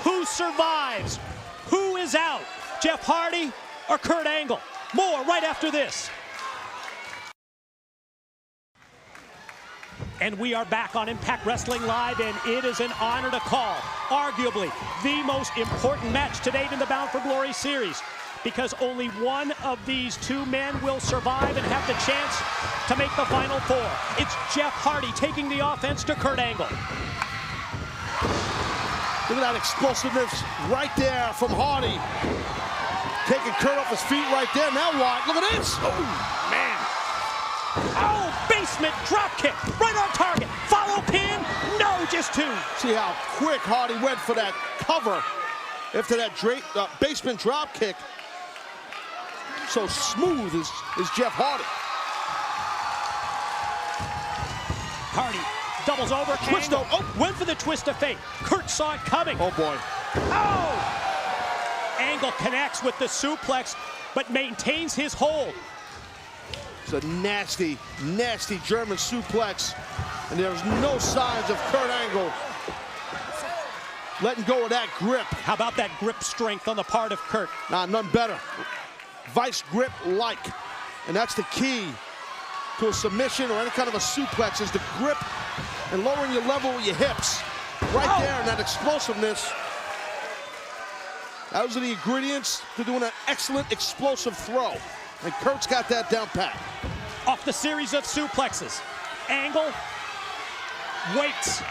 Who survives? Who is out? Jeff Hardy or Kurt Angle? More right after this. And we are back on Impact Wrestling Live, and it is an honor to call arguably the most important match to date in the Bound for Glory series, because only one of these two men will survive and have the chance to make the Final Four. It's Jeff Hardy taking the offense to Kurt Angle. Look at that explosiveness right there from Hardy. Taking Kurt off his feet right there. Now what? Look at this. Oh, man. Oh, basement drop kick, right on target. Follow pin, no, just two. See how quick Hardy went for that cover after that basement drop kick. So smooth is Jeff Hardy. Hardy doubles over, twist of, went for the twist of fate. Kurt saw it coming. Oh boy. Oh! Angle connects with the suplex, but maintains his hold. It's a nasty, nasty German suplex, and there's no signs of Kurt Angle letting go of that grip. How about that grip strength on the part of Kurt? Nah, none better. Vice grip-like, and that's the key to a submission or any kind of a suplex, is the grip and lowering your level with your hips. Right there, and that explosiveness. Those are the ingredients to doing an excellent explosive throw. And Kurt's got that down pat. Off the series of suplexes. Angle waits.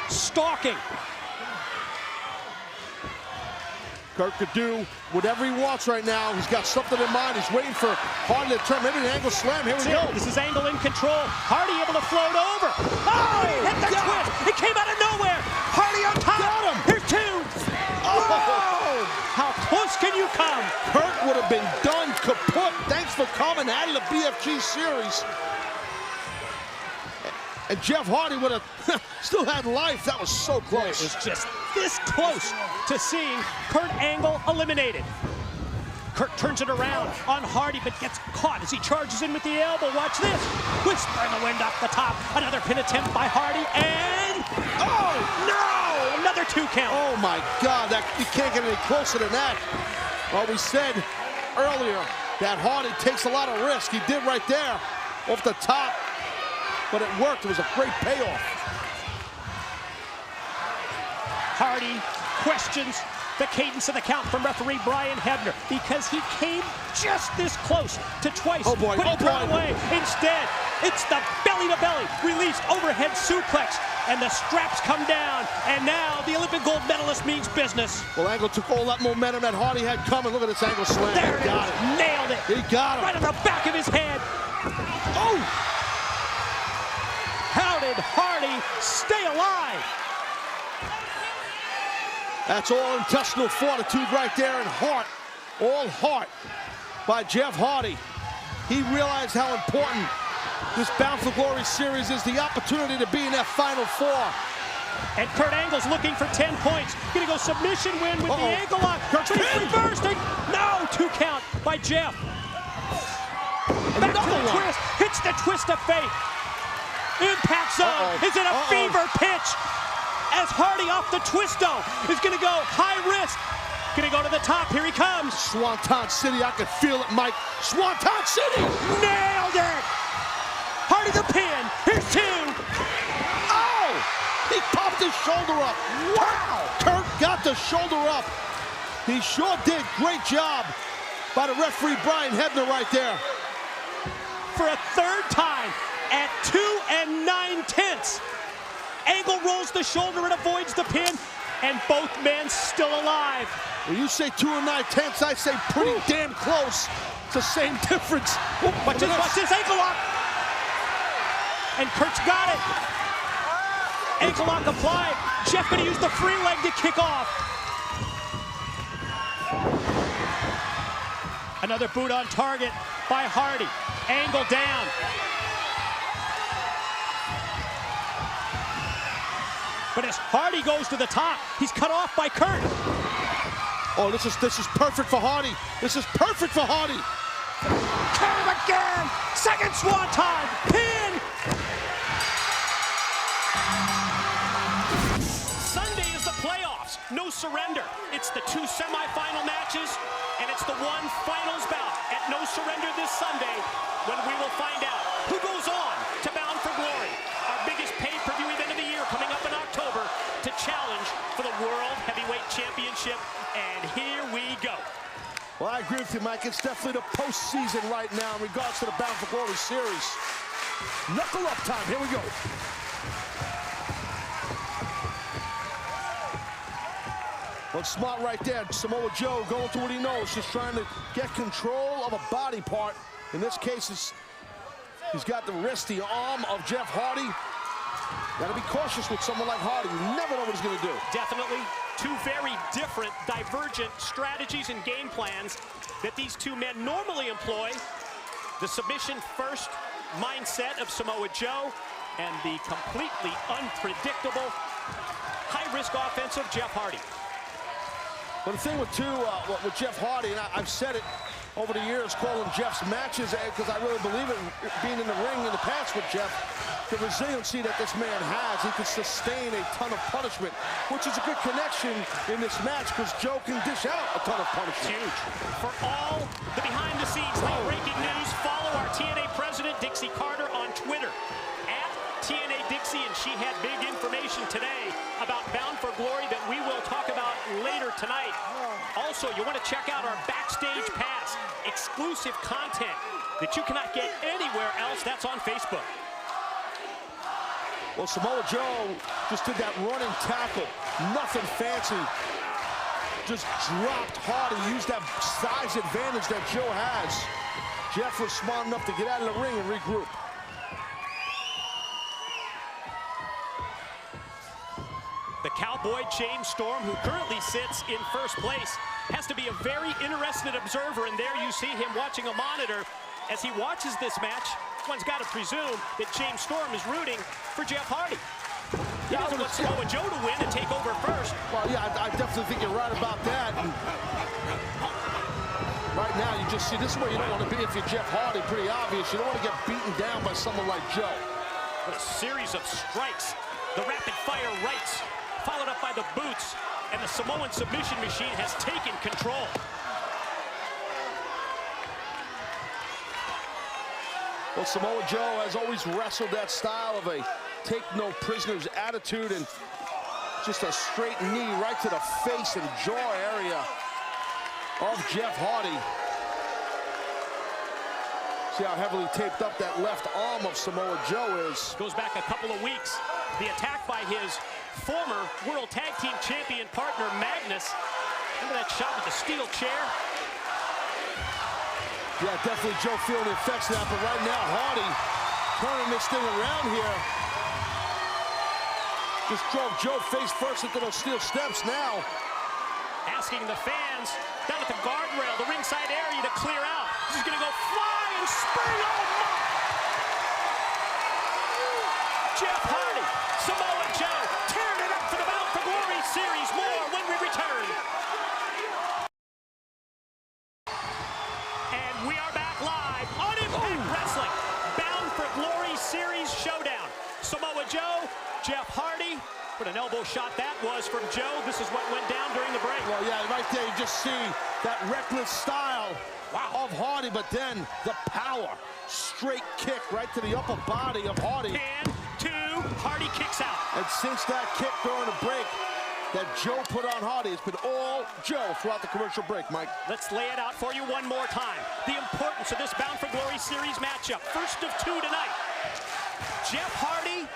Stalking. Kurt could do whatever he wants right now. He's got something in mind. He's waiting for Hardy to turn. Maybe an Angle slam. Here we go. This is Angle in control. Hardy able to float over. Oh, he hit the twist. It came out of nowhere. Hardy on top. Got him. Here's two. Oh! How close can you come? Kurt would have been done kaput. Thanks for coming out of the BFG series. And Jeff Hardy would have still had life. That was so close. It was just this close to seeing Kurt Angle eliminated. Kurt turns it around on Hardy, but gets caught as he charges in with the elbow. Watch this. Whisper in the wind off the top. Another pin attempt by Hardy, and... oh, no! Another 2 count. Oh, my God. You can't get any closer than that. Well, we said earlier that Hardy takes a lot of risk. He did right there off the top, but it worked. It was a great payoff. Hardy questions the cadence of the count from referee Brian Hebner because he came just this close to twice putting Kurt away. Instead, it's the belly-to-belly released overhead suplex, and the straps come down, and now the Olympic gold medalist means business. Well, Angle took all that momentum that Hardy had coming. Look at this Angle slam. There it Got is. it. Nailed it. He got him. Right on the back of his head. Oh! How did Hardy stay alive? That's all intestinal fortitude right there, and heart, all heart by Jeff Hardy. He realized how important this Bound for Glory series is, the opportunity to be in that Final Four. And Kurt Angle's looking for 10 points. Gonna go submission win with the ankle lock. Kurt's But he's pinned. reversed it. No, 2 count by Jeff. Back to the twist. Hits the twist of fate. Impact zone is in a fever pitch. As Hardy off the twisto is going to go high risk. Going to go to the top. Here he comes. Swanton City, I can feel it, Mike. Swanton City! Nailed it! Hardy the pin. Here's 2. Oh! He popped his shoulder up. Wow! Kurt got the shoulder up. He sure did. Great job by the referee Brian Hebner right there. For a 3rd time at 2 9/10. Angle rolls the shoulder and avoids the pin, and both men still alive. When you say 2 9/10, I say pretty damn close. It's the same difference. Watch this ankle lock. And Kurt's got it. Ankle lock applied. Jeff gonna use the free leg to kick off. Another boot on target by Hardy. Angle down. But as Hardy goes to the top, he's cut off by Kurt. Oh, this is perfect for Hardy. This is perfect for Hardy. Curve again. Second swanton. Pin. Sunday is the playoffs. No surrender. It's the 2 semifinal matches, and it's the 1 finals bout at No Surrender this Sunday when we will find out who goes on to Bound for Glory, our biggest pay-per-view event of the year coming up in October to challenge for the World Heavyweight Championship. And here we go. Well, I agree with you, Mike. It's definitely the postseason right now in regards to the Bound for Glory series. Knuckle up time. Here we go. Well, smart right there. Samoa Joe going to what he knows, just trying to get control of a body part. In this case, he's got the wrist, the arm of Jeff Hardy. Got to be cautious with someone like Hardy. You never know what he's going to do. Definitely 2 very different, divergent strategies and game plans that these 2 men normally employ. The submission first mindset of Samoa Joe and the completely unpredictable, high-risk offense of Jeff Hardy. But the thing with Jeff Hardy, and I've said it over the years, calling Jeff's matches, because I really believe in being in the ring in the past with Jeff, the resiliency that this man has. He can sustain a ton of punishment, which is a good connection in this match because Joe can dish out a ton of punishment. Huge. For all the behind-the-scenes late-breaking news, follow our TNA president, Dixie Carter, on Twitter, @TNA Dixie, and she had big information today about Bound for Glory that we will talk about later tonight. Also, you want to check out our Backstage Pass, exclusive content that you cannot get anywhere else. That's on Facebook. Well, Samoa Joe just did that running tackle. Nothing fancy. Just dropped Hardy, used that size advantage that Joe has. Jeff was smart enough to get out of the ring and regroup. The cowboy James Storm, who currently sits in first place, has to be a very interested observer, and there you see him watching a monitor as he watches this match One's got to presume that James Storm is rooting for Jeff Hardy. He doesn't want Samoa Joe to win and take over first. Well, yeah, I definitely think you're right about that. And right now, you just see this is where you don't want to be if you're Jeff Hardy. Pretty obvious. You don't want to get beaten down by someone like Joe. What a series of strikes. The rapid-fire rights, followed up by the boots, and the Samoan submission machine has taken control. Well, Samoa Joe has always wrestled that style of a take-no-prisoners attitude, and just a straight knee right to the face and jaw area of Jeff Hardy. See how heavily taped up that left arm of Samoa Joe is. Goes back a couple of weeks. The attack by his former World Tag Team Champion partner, Magnus. Remember that shot with the steel chair? Yeah, definitely Joe feeling the effects of that, but right now, Hardy turning this thing around here. Just drove Joe face first into those steel steps now. Asking the fans down at the guardrail, the ringside area, to clear out. He's gonna go fly and spring. Oh my! Jeff Hardy, Samoa Joe, tearing it up for the Bound for Glory series. More when we return. And we are back live on Impact Wrestling. Bound for Glory series showdown. Samoa Joe, Jeff Hardy. What an elbow shot that was from Joe. This is what went down during the break. Well, yeah, right there you just see that reckless style of Hardy, but then the power. Straight kick right to the upper body of Hardy. And two, Hardy kicks out. And since that kick during the break that Joe put on Hardy, it's been all Joe throughout the commercial break, Mike. Let's lay it out for you one more time. The importance of this Bound for Glory series matchup. First of two tonight. Jeff Hardy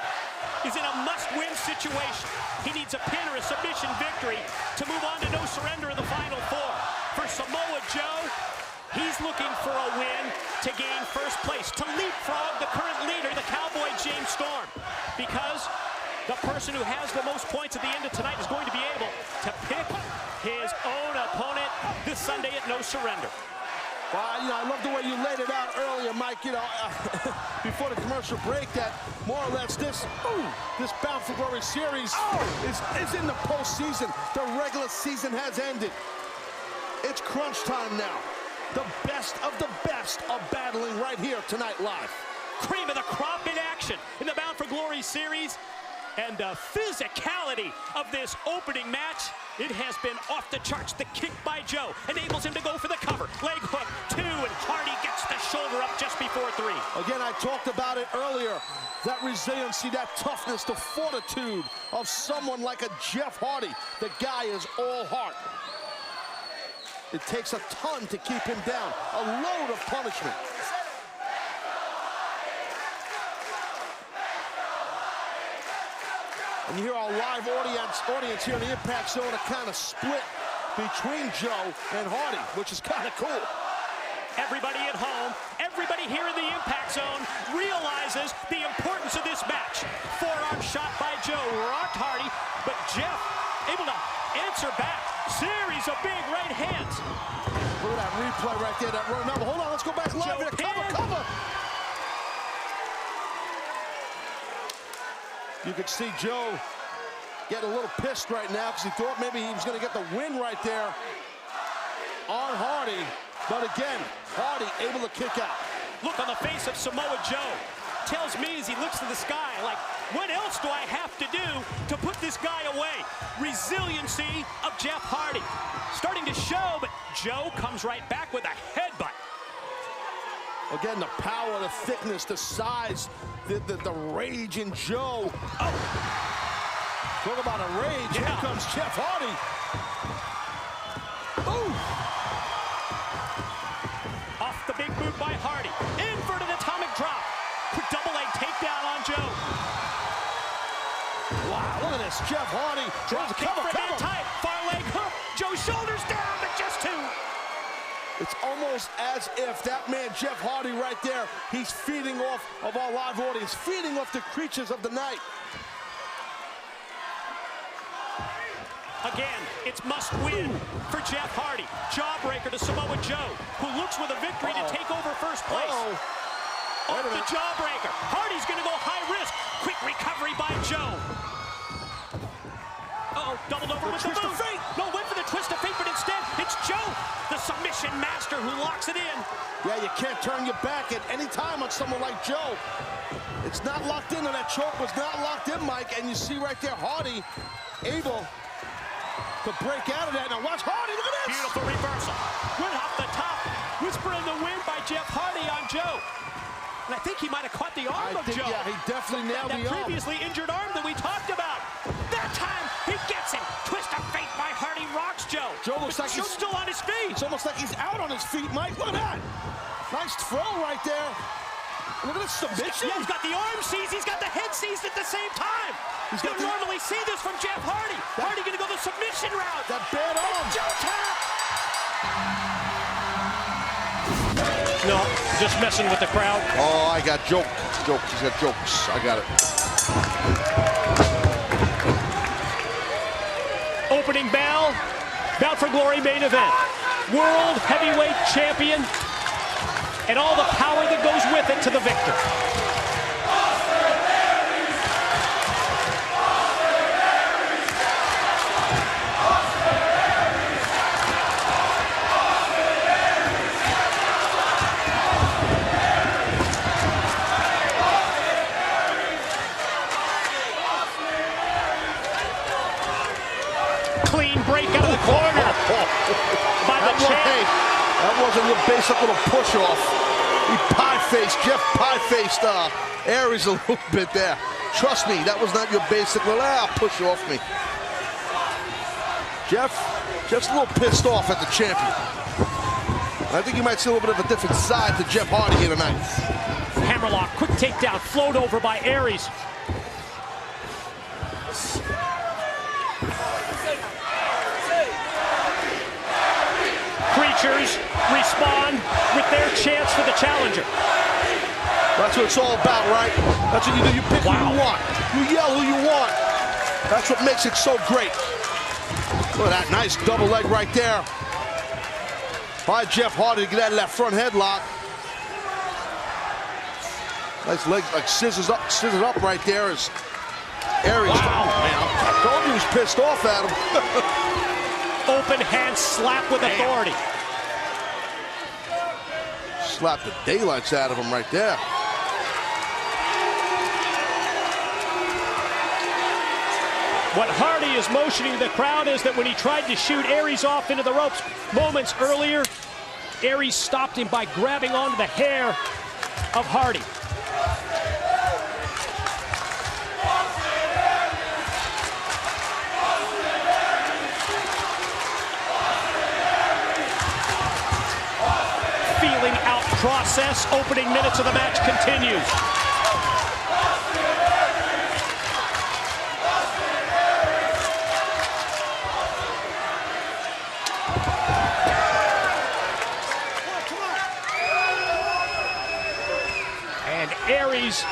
is in a must-win situation. He needs a pin or a submission victory to move on to no surrender in the final four. For Samoa Joe, he's looking for a win to gain first place, to leapfrog the current leader, the Cowboy James Storm, because the person who has the most points at the end of tonight is going to be able to pick his own opponent this Sunday at No Surrender. Well, you know, I love the way you laid it out earlier, Mike, you know, before the commercial break, that more or less this Bound for Glory series is in the postseason. The regular season has ended. It's crunch time now. The best of the best are battling right here tonight live. Cream of the crop in action in the Bound for Glory series. And the physicality of this opening match, it has been off the charts. The kick by Joe enables him to go for the cover. Leg hook, two, and Hardy gets the shoulder up just before three. Again, I talked about it earlier. That resiliency, that toughness, the fortitude of someone like a Jeff Hardy. The guy is all heart. It takes a ton to keep him down. A load of punishment. And you hear our live audience here in the Impact Zone are kind of split between Joe and Hardy, which is kind of cool. Everybody at home, everybody here in the Impact Zone realizes the importance of this match. Forearm shot by Joe, rocked Hardy, but Jeff able to answer back. Series of big right hands. Look at that replay right there, that run. Hold on, let's go back live here. Cover. You could see Joe getting a little pissed right now because he thought maybe he was going to get the win right there on Hardy. But again, Hardy able to kick out. Look on the face of Samoa Joe. Tells me as he looks to the sky, like, what else do I have to do to put this guy away? Resiliency of Jeff Hardy. Starting to show, but Joe comes right back with a headbutt. Again, the power, the thickness, the size, the rage in Joe. Oh! Talk about a rage. Yeah. Here comes Jeff Hardy. Ooh! Off the big boot by Hardy. Inverted atomic drop. Quick double leg takedown on Joe. Wow, look at this. Jeff Hardy. Drop kick from tight. Far leg hook. Joe's shoulders down, but just two. It's almost as if that man, Jeff Hardy, right there, he's feeding off of our live audience, feeding off the creatures of the night. Again, it's must win for Jeff Hardy. Jawbreaker to Samoa Joe, who looks with a victory to take over first place. Off the jawbreaker. Hardy's going to go high risk. Quick recovery by Joe. Uh-oh, doubled over with the twist of boot. fate. No, went for the twist of fate, but instead it's Joe, the submission master, who locks it in. Yeah, you can't turn your back at any time on someone like Joe. It's not locked in, and that choke was not locked in, Mike. And you see right there, Hardy able to break out of that. Now watch Hardy, look at this! Beautiful reversal. Went off the top. Whisper in the wind by Jeff Hardy on Joe. And I think he might have caught the arm of Joe. Yeah, he definitely nailed that the arm. previously injured arm that we talked about. That time, he gets it. Twist of fate by Hardy rocks Joe. Joe looks like Joe's still on his feet. It's almost like he's out on his feet, Mike. Look at that. Nice throw right there. Look at this submission. Yeah, he's got the arm seized. He's got the head seized at the same time. You don't normally see this from Jeff Hardy. Hardy going to go the submission route. That bad arm. Joe tap. No, just messing with the crowd. Oh, I got jokes. Jokes. He's got jokes. I got it. Opening bell. Bout for Glory main event. World Heavyweight Champion. And all the power that goes with it to the victor. Clean break out of the corner by the champ. Hey, that wasn't a basic little push-off. He pie-faced, Jeff pie-faced Aries a little bit there. Trust me, that was not your basic little push off me. Jeff's a little pissed off at the champion. I think you might see a little bit of a different side to Jeff Hardy here tonight. Hammerlock, quick takedown, float over by Aries. Creatures respond with their chance for the challenger. That's what it's all about, right? That's what you do. You pick who you want. You yell who you want. That's what makes it so great. Look at that nice double leg right there by Jeff Hardy to get out of that front headlock. Nice leg, like scissors up right there as Aries. Wow. Oh, man, I told you he was pissed off at him. Open hand slap with authority. Slapped the daylights out of him right there. What Hardy is motioning the crowd is that when he tried to shoot Aries off into the ropes moments earlier, Aries stopped him by grabbing onto the hair of Hardy. Feeling out process, opening minutes of the match continues. And Aries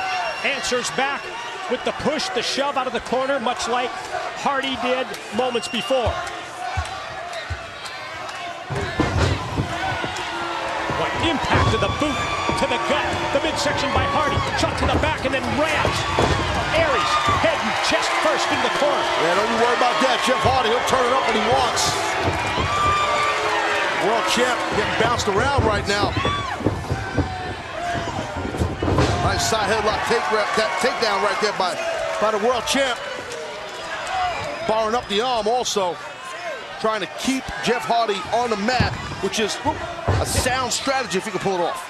answers back with the push, the shove out of the corner, much like Hardy did moments before. What impact of the boot to the gut, the midsection by Hardy, shot to the back and then rams Aries, head and chest first into the corner. Yeah, don't you worry about that. Jeff Hardy, he'll turn it up when he wants. World champ getting bounced around right now. Nice side headlock takedown right there by the world champ. Barring up the arm also. Trying to keep Jeff Hardy on the mat, which is a sound strategy if you can pull it off.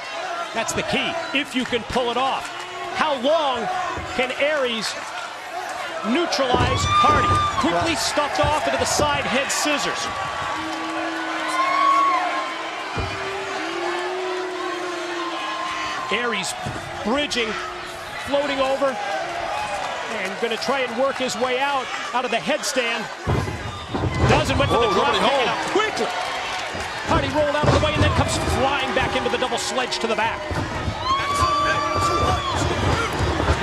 That's the key, if you can pull it off. How long can Aries neutralize Hardy? Quickly stuffed off into the side head scissors. Aries bridging, floating over, and going to try and work his way out of the headstand. Doesn't, went for the drop, taken out quickly. Hardy rolled out of the way and then comes flying back into the double sledge to the back.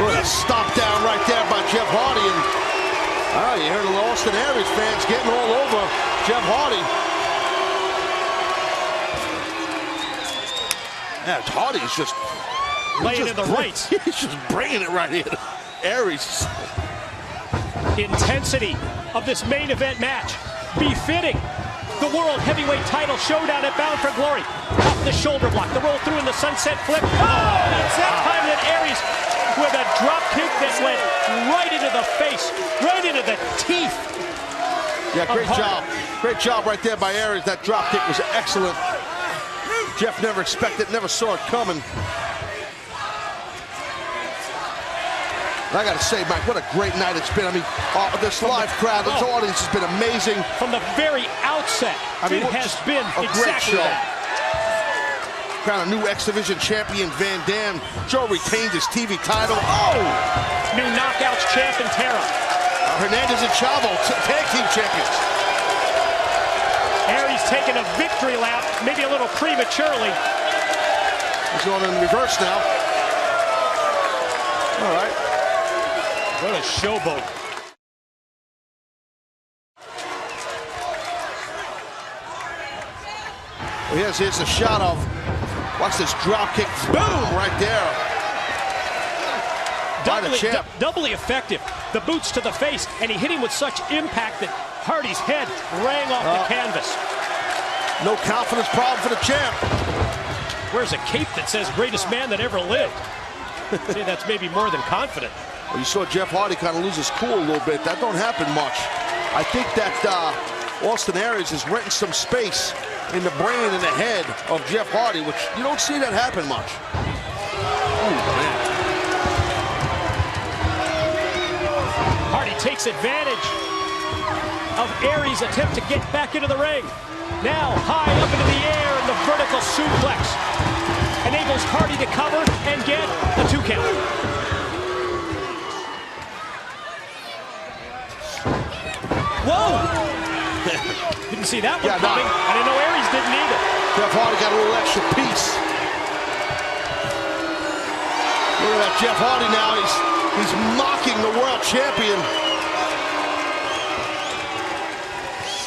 What a stop down right there by Jeff Hardy. And you heard the Austin Aries fans getting all over Jeff Hardy. Yeah, Hardy is just laying in the rights. He's just bringing it right in. Aries. Intensity of this main event match befitting the World Heavyweight title showdown at Bound for Glory. Off the shoulder block, the roll through in the sunset flip. Oh, it's that time that Aries with a drop kick that went right into the face, right into the teeth. Yeah, great job. Great job right there by Aries. That drop kick was excellent. Jeff never expected, never saw it coming. I gotta say, Mike, what a great night it's been. I mean, this live crowd, this audience has been amazing. From the very outset, it has been exactly that. Crown a new X Division champion, Van Dam. Joe retained his TV title. Oh! New Knockouts champ in Terra. Hernandez and Chavo, tag team champions. Aries taking a victory lap, maybe a little prematurely. He's going in reverse now. All right. What a showboat. Well, here's a shot of, watch this drop kick, boom, right there. Doubly effective. The boots to the face, and he hit him with such impact that Hardy's head rang off the canvas. No confidence problem for the champ. Where's a cape that says greatest man that ever lived? Say that's maybe more than confident. Well, you saw Jeff Hardy kind of lose his cool a little bit. That don't happen much. I think that Austin Aries is renting some space in the brain and the head of Jeff Hardy, which you don't see that happen much. Ooh, man. Hardy takes advantage of Aries' attempt to get back into the ring. Now high up into the air in the vertical suplex. Enables Hardy to cover and get a 2 count. Whoa! Didn't see that one coming. I didn't know Aries didn't either. Jeff Hardy got a little extra piece. Look at that Jeff Hardy now. He's mocking the world champion.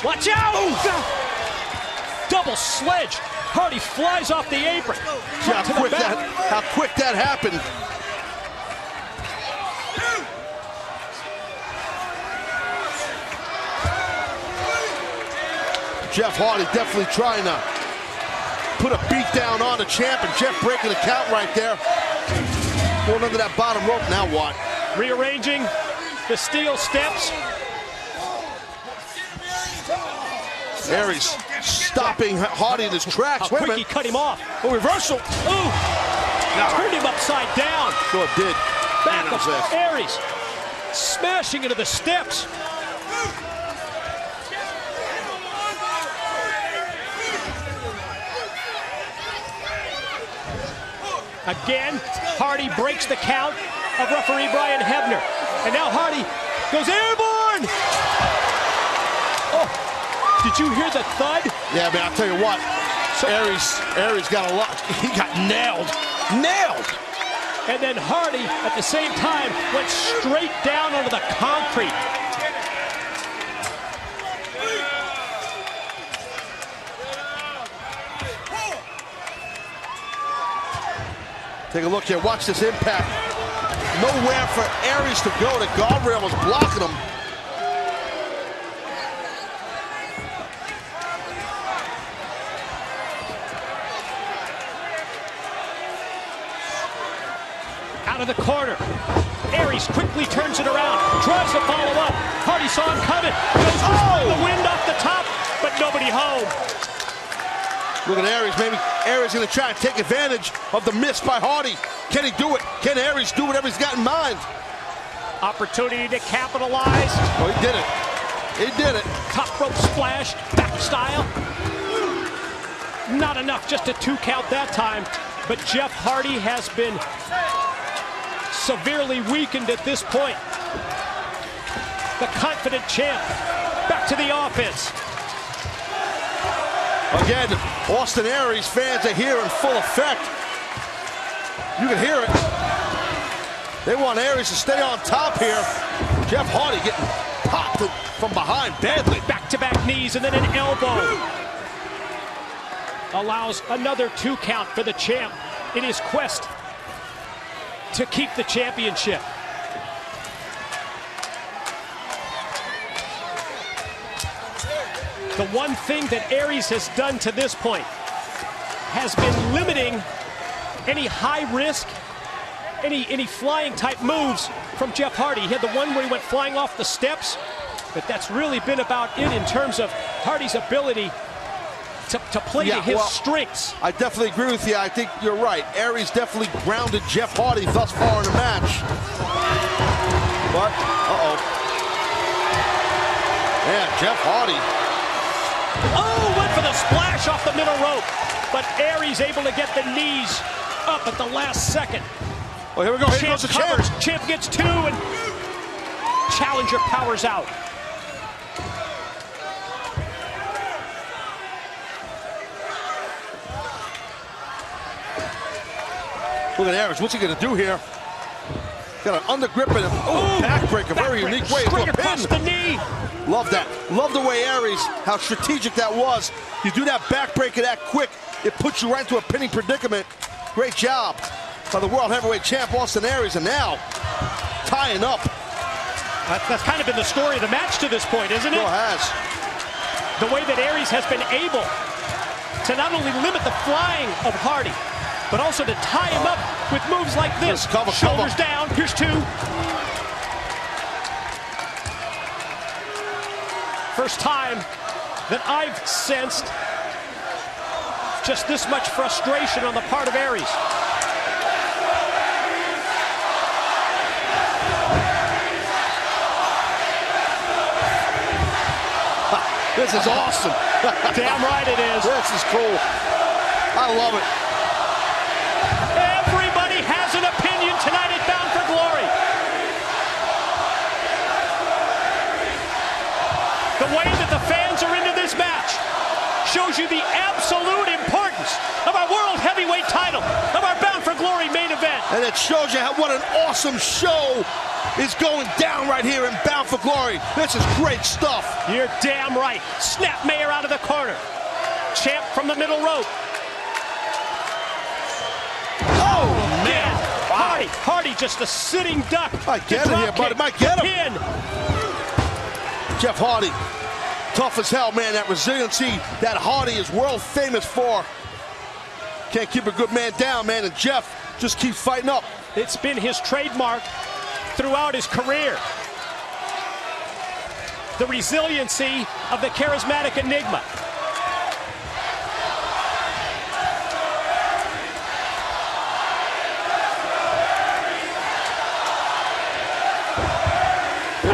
Watch out! Oh, double sledge. Hardy flies off the apron. How quick that happened. Jeff Hardy definitely trying to put a beat down on the champ, and Jeff breaking the count right there. Going under that bottom rope, now what? Rearranging the steel steps. Aries stopping Hardy in his tracks. How quick he cut him off. Oh, reversal. Ooh! Turned him upside down. Sure did. Back of Aries. Smashing into the steps. Again, Hardy breaks the count of referee Brian Hebner. And now Hardy goes airborne! Oh, did you hear the thud? Yeah, man, I'll tell you what. So Aries got a lot. He got nailed. Nailed! And then Hardy, at the same time, went straight down onto the concrete. Take a look here. Watch this impact. Nowhere for Aries to go. The guardrail was blocking him. Out of the corner. Aries quickly turns it around. Tries to follow up. Hardy saw him coming. Goes the wind off the top, but nobody home. Look at Aries. Maybe Aries going to try and take advantage of the miss by Hardy. Can he do it? Can Aries do whatever he's got in mind? Opportunity to capitalize. Oh, he did it. He did it. Top rope splash, back style. Not enough, just a 2 count that time. But Jeff Hardy has been severely weakened at this point. The confident champ, back to the offense. Again, Austin Aries fans are here in full effect. You can hear it. They want Aries to stay on top here. Jeff Hardy getting popped from behind badly. Back-to-back knees and then an elbow. Allows another 2 count for the champ in his quest to keep the championship. The one thing that Aries has done to this point has been limiting any high risk, any flying type moves from Jeff Hardy. He had the one where he went flying off the steps, but that's really been about it in terms of Hardy's ability to play to his strengths. I definitely agree with you. I think you're right. Aries definitely grounded Jeff Hardy thus far in the match. But, yeah, Jeff Hardy. Oh, went for the splash off the middle rope. But Aries able to get the knees up at the last second. Well, here we go. Here goes the covers. champ. Champ gets 2, and challenger powers out. Look at Aries. What's he going to do here? Got an undergrip and a backbreaker. Very unique way. Straight across the knee. Love that. Love the way Aries, how strategic that was. You do that backbreaker that quick, it puts you right into a pinning predicament. Great job by the World Heavyweight Champ, Austin Aries, and now tying up. That's kind of been the story of the match to this point, isn't it? It has. The way that Aries has been able to not only limit the flying of Hardy, but also to tie him up with moves like this. Shoulders down, here's 2. First time that I've sensed just this much frustration on the part of Aries. This is awesome. Damn right it is. This is cool. I love it. Everybody has an opinion tonight at Bound for Glory. The way that the fans are into this match shows you the absolute importance of our World Heavyweight title, of our Bound for Glory main event. And it shows you what an awesome show is going down right here in Bound for Glory. This is great stuff. You're damn right. Snap Mayer out of the corner. Champ from the middle rope. Oh, man. Wow. Hardy just a sitting duck. Might get it here, buddy. Might get him. Pin. Jeff Hardy, tough as hell, man. That resiliency that Hardy is world famous for. Can't keep a good man down, man. And Jeff just keeps fighting up. It's been his trademark throughout his career. The resiliency of the charismatic enigma.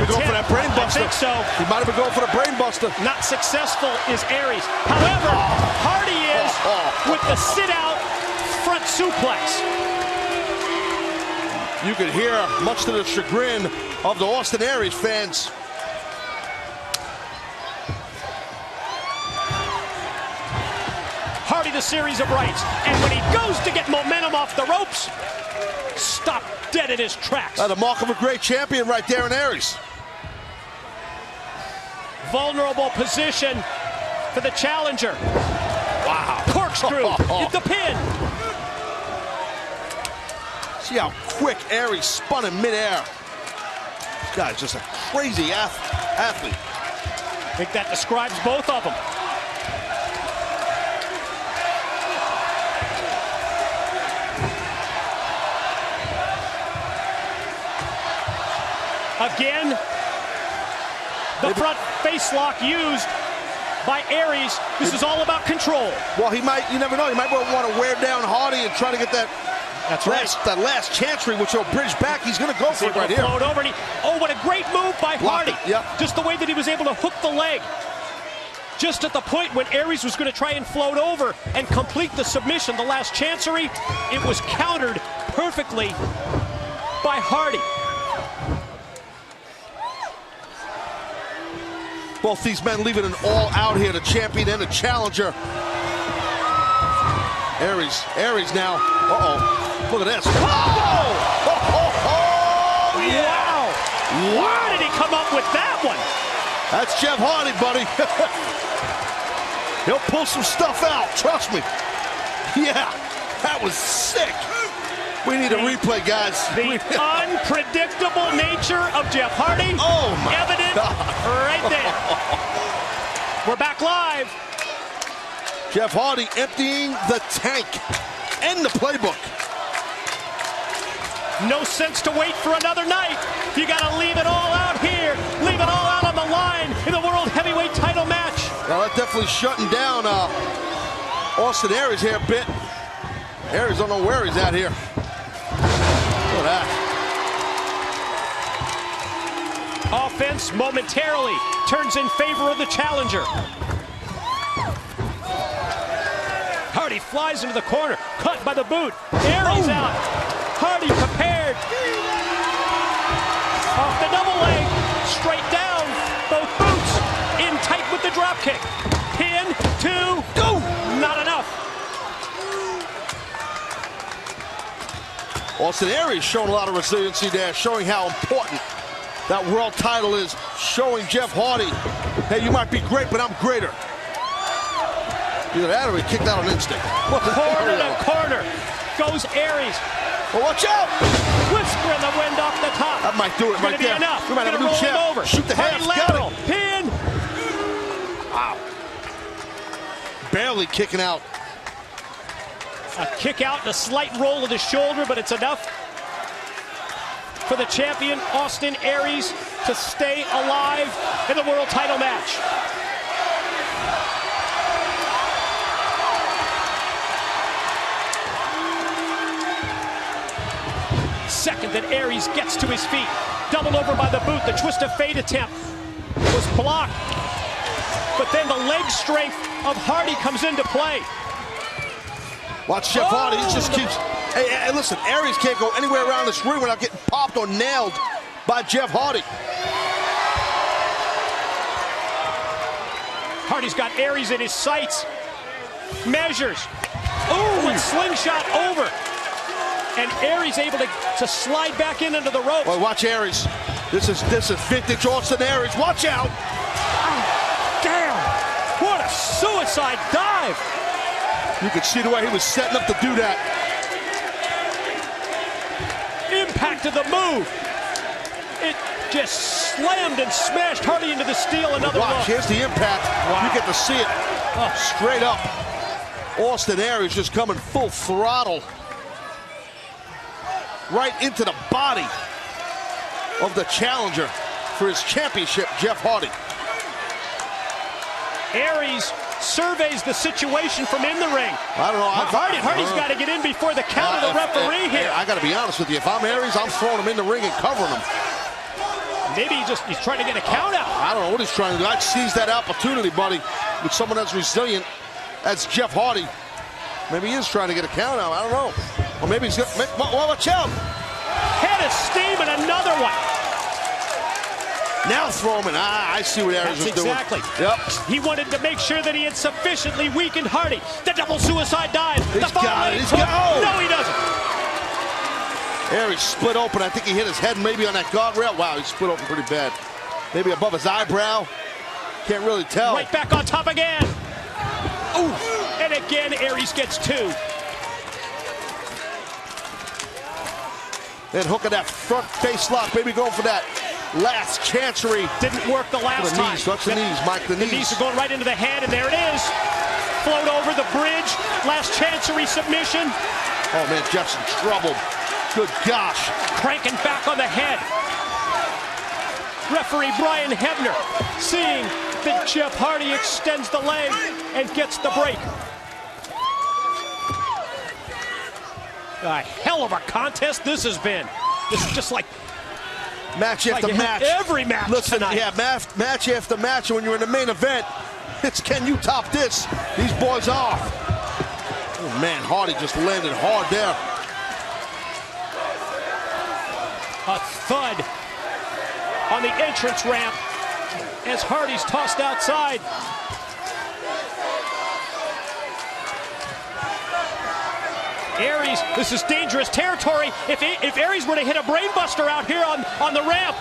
Going for that brain buster. I think so. He might have been going for the brain buster. Not successful is Aries. However, Hardy is with the sit-out front suplex. You could hear, much to the chagrin of the Austin Aries fans, Hardy the series of rights, and when he goes to get momentum off the ropes, stop dead in his tracks. The mark of a great champion right there in Aries. Vulnerable position for the challenger. Wow. Corkscrew, hit the pin. See how quick Aries spun in midair. This guy's just a crazy athlete. I think that describes both of them. Again, the front face lock used by Aries. This is all about control. Well, he might, you never know, he might want to wear down Hardy and try to get that that last chancery, which will bridge back. He's going to go for it right here. Over and oh, what a great move by Hardy. Yep. Just the way that he was able to hook the leg. Just at the point when Aries was going to try and float over and complete the submission, the last chancery, it was countered perfectly by Hardy. Both these men leaving an all out here, the champion and the challenger. Aries now. Uh-oh. Look at this. Oh! Oh, yeah! Wow! Where did he come up with that one? That's Jeff Hardy, buddy. He'll pull some stuff out, trust me. Yeah, that was sick. We need a replay, guys. The unpredictable nature of Jeff Hardy. Oh, my evident God. right there. We're back live. Jeff Hardy emptying the tank and the playbook. No sense to wait for another night. You got to leave it all out here. Leave it all out on the line in the World Heavyweight title match. Well, that's definitely shutting down Austin Aries here a bit. Aries don't know where he's at here. Look at that. Offense momentarily turns in favor of the challenger. Hardy flies into the corner, cut by the boot. Aries out. Hardy prepared. Off the double leg, straight down. Both boots in tight with the drop kick. Pin, 2, go. Not enough. Austin Aries showing a lot of resiliency there, showing how important that world title is, showing Jeff Hardy, hey, you might be great, but I'm greater. Either that or he kicked out on instinct. Corner to corner goes Aries. Well, watch out! Whisper in the wind off the top. That might do it right there. Enough. We might have a new roll champ. Over. Shoot the half. Hardy lateral. Pin. Wow. Barely kicking out. A kick out and a slight roll of the shoulder, but it's enough for the champion, Austin Aries, to stay alive in the world title match. Second that Aries gets to his feet. Doubled over by the boot. The twist of fate attempt was blocked. But then the leg strength of Hardy comes into play. Watch Jeff Hardy, he just keeps... Hey, listen, Aries can't go anywhere around this ring without getting popped or nailed by Jeff Hardy. Hardy's got Aries in his sights. Measures. Ooh, and slingshot over. And Aries able to slide back in under the ropes. Well, watch Aries. This is vintage Austin Aries. Watch out. Oh, damn. What a suicide dive. You could see the way he was setting up to do that. Impact of the move. It just slammed and smashed Hardy into the steel. Another watch, look. here's the impact. Wow. You get to see it straight up. Austin Aries just coming full throttle right into the body of the challenger for his championship, Jeff Hardy. Aries surveys the situation from in the ring. I don't know. Hardy's got to get in before the count of the referee here. I got to be honest with you. If I'm Aries, I'm throwing him in the ring and covering him. Maybe he's trying to get a count out. I don't know what he's trying to do. I'd seize that opportunity, buddy, with someone as resilient as Jeff Hardy. Maybe he is trying to get a count out. I don't know. Or maybe he's going to... Watch out. Head of steam and another one. Now throw him in. I see what Aries was doing. Exactly. Yep. He wanted to make sure that he had sufficiently weakened Hardy. The double suicide dive. He's got it. He's got it. No, he doesn't. Aries split open. I think he hit his head maybe on that guardrail. Wow, he split open pretty bad. Maybe above his eyebrow. Can't really tell. Right back on top again. Ooh. And again, Aries gets 2. Then hook of that front face lock. Maybe going for that last chancery. Didn't work the last time. Watch the knees, Mike, the knees. The knees are going right into the head, and there it is. Float over the bridge. Last chancery submission. Oh, man, Jeff's in trouble. Good gosh. Cranking back on the head. Referee Brian Hebner seeing that Jeff Hardy extends the leg and gets the break. A hell of a contest this has been. This is just like match after match. Every match tonight. Yeah, match after match. And when you're in the main event, it's can you top this? These boys are. Oh, man, Hardy just landed hard there. A thud on the entrance ramp as Hardy's tossed outside. Aries, this is dangerous territory. If Aries were to hit a brainbuster out here on the ramp.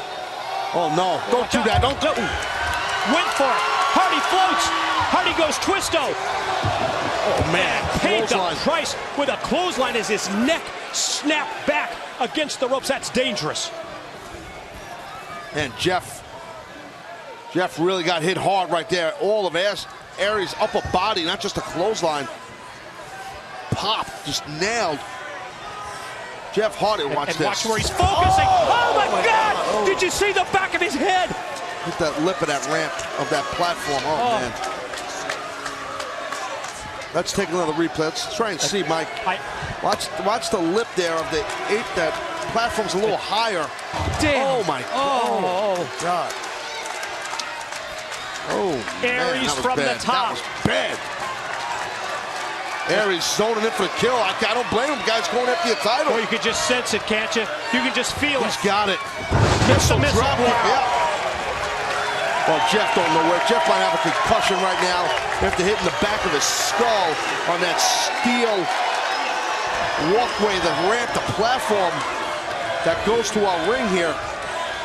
Oh, no. Don't do that. Don't go. Went for it. Hardy floats. Hardy goes twisto. Oh, man. Paid the Clothesline. price with a clothesline as his neck snapped back against the ropes. That's dangerous. And Jeff really got hit hard right there. All of Aries' upper body, not just a clothesline. Pop, just nailed Jeff Hardy. Watch this. Watch where he's focusing. Oh my God! Oh. Did you see the back of his head? Hit that lip of that ramp, of that platform. Oh, man. Let's take another replay. Let's try and see, Mike. Watch the lip there of the that platform's a little higher. Damn. Oh my God. Oh, Aries man, that was from bad. the top. That was bad. Aries zoning in for the kill. I don't blame him. Guy's going after your title. Oh, you could just sense it, can't you? You can just feel it. He's got it. Missile. Drop kick, Wow. yeah. Well, Jeff don't know where. Jeff might have a concussion right now after hitting the back of his skull on that steel walkway, the ramp, the platform that goes to our ring here.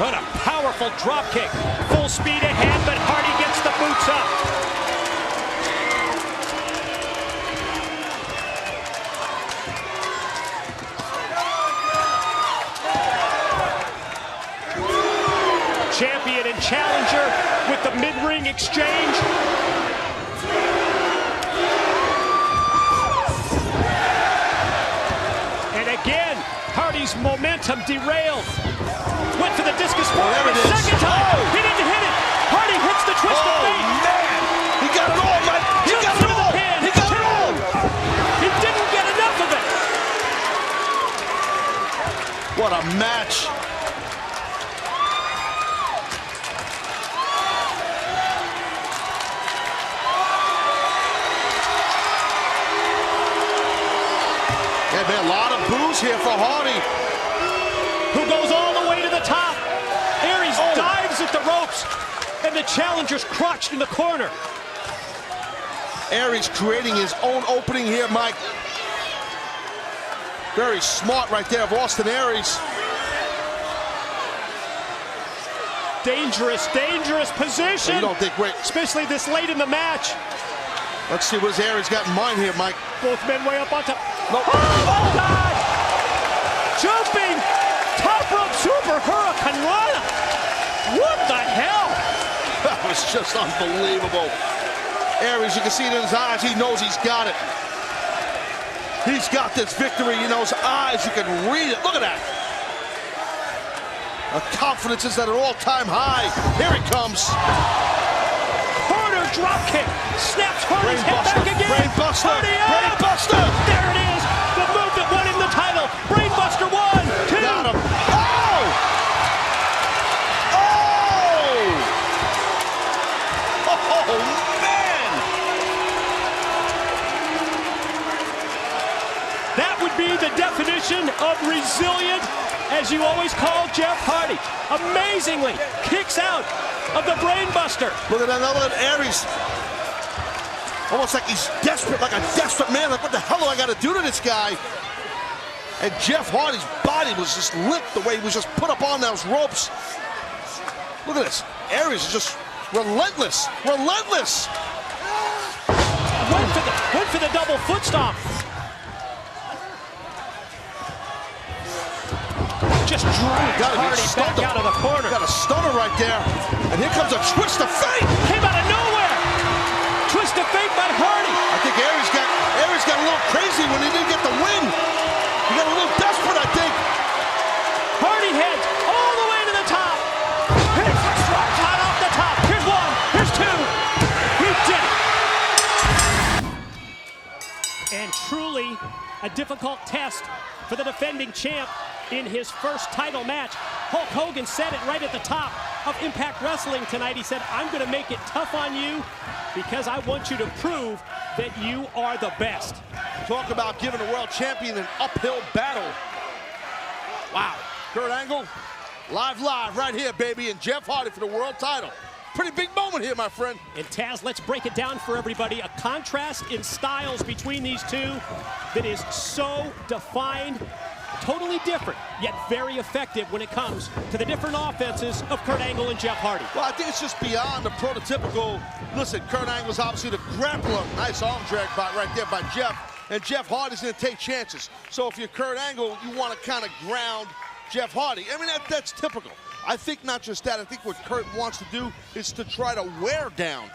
What a powerful drop kick. Full speed ahead, but Hardy gets the boots up. Champion and challenger with the mid-ring exchange. And again, Hardy's momentum derailed. Went for the discus for the second time. He didn't hit it. Hardy hits the twist of fate. Man, he got it all, man. He got it all. He got it all. He didn't get enough of it. What a match. Yeah, man, a lot of boos here for Hardy. Who goes all the way to the top. Aries dives at the ropes, and the challenger's crotched in the corner. Aries creating his own opening here, Mike. Very smart right there of Austin Aries. Dangerous position. You don't think, wait. Especially this late in the match. Let's see what Aries got in mind here, Mike. Both men way up on top. Nope. Oh, God! Jumping top rope super hurricane rana. What the hell? That was just unbelievable. Aries, you can see it in his eyes. He knows he's got it. He's got this victory. You know, his eyes, you can read it. Look at that. The confidence is at an all-time high. Here he comes. Corner drop kick. Snaps Hardy's head back again. Brainbuster. Hardy up. Brainbuster. There it is. The move that won him the title. Brainbuster 1, 2. Got him. Oh! Oh! Oh, man! That would be the definition of resilient, as you always call Jeff Hardy. Amazingly kicks out of the brainbuster. Look at that. Look at Aries. Almost like he's desperate, like a desperate man. Like, what the hell do I got to do to this guy? And Jeff Hardy's body was just lit the way he was just put up on those ropes. Look at this. Aries is just relentless. Relentless. Went for the double foot stomp. Just dragged Hardy back out of the corner. Got a stunner right there. And here comes a twist of fate. Came out of nowhere. Twist of fate by Hardy. I think Aries got a little crazy when he didn't get the win. He got a little desperate, I think. Hardy heads all the way to the top. Hits the strong shot off the top. Here's 1. Here's 2. He did it. And truly a difficult test for the defending champ in his first title match. Hulk Hogan said it right at the top of Impact Wrestling tonight. He said, I'm going to make it tough on you because I want you to prove that you are the best. Talk about giving a world champion an uphill battle. Wow. Kurt Angle, live right here, baby, and Jeff Hardy for the world title. Pretty big moment here, my friend. And Taz, let's break it down for everybody. A contrast in styles between these two that is so defined Totally different, yet very effective when it comes to the different offenses of Kurt Angle and Jeff Hardy. Well, I think it's just beyond the prototypical. Listen, Kurt Angle's obviously the grappler. Nice arm drag right there by Jeff. And Jeff Hardy's going to take chances. So if you're Kurt Angle, you want to kind of ground Jeff Hardy. I mean, that's typical. I think not just that. I think what Kurt wants to do is to try to wear down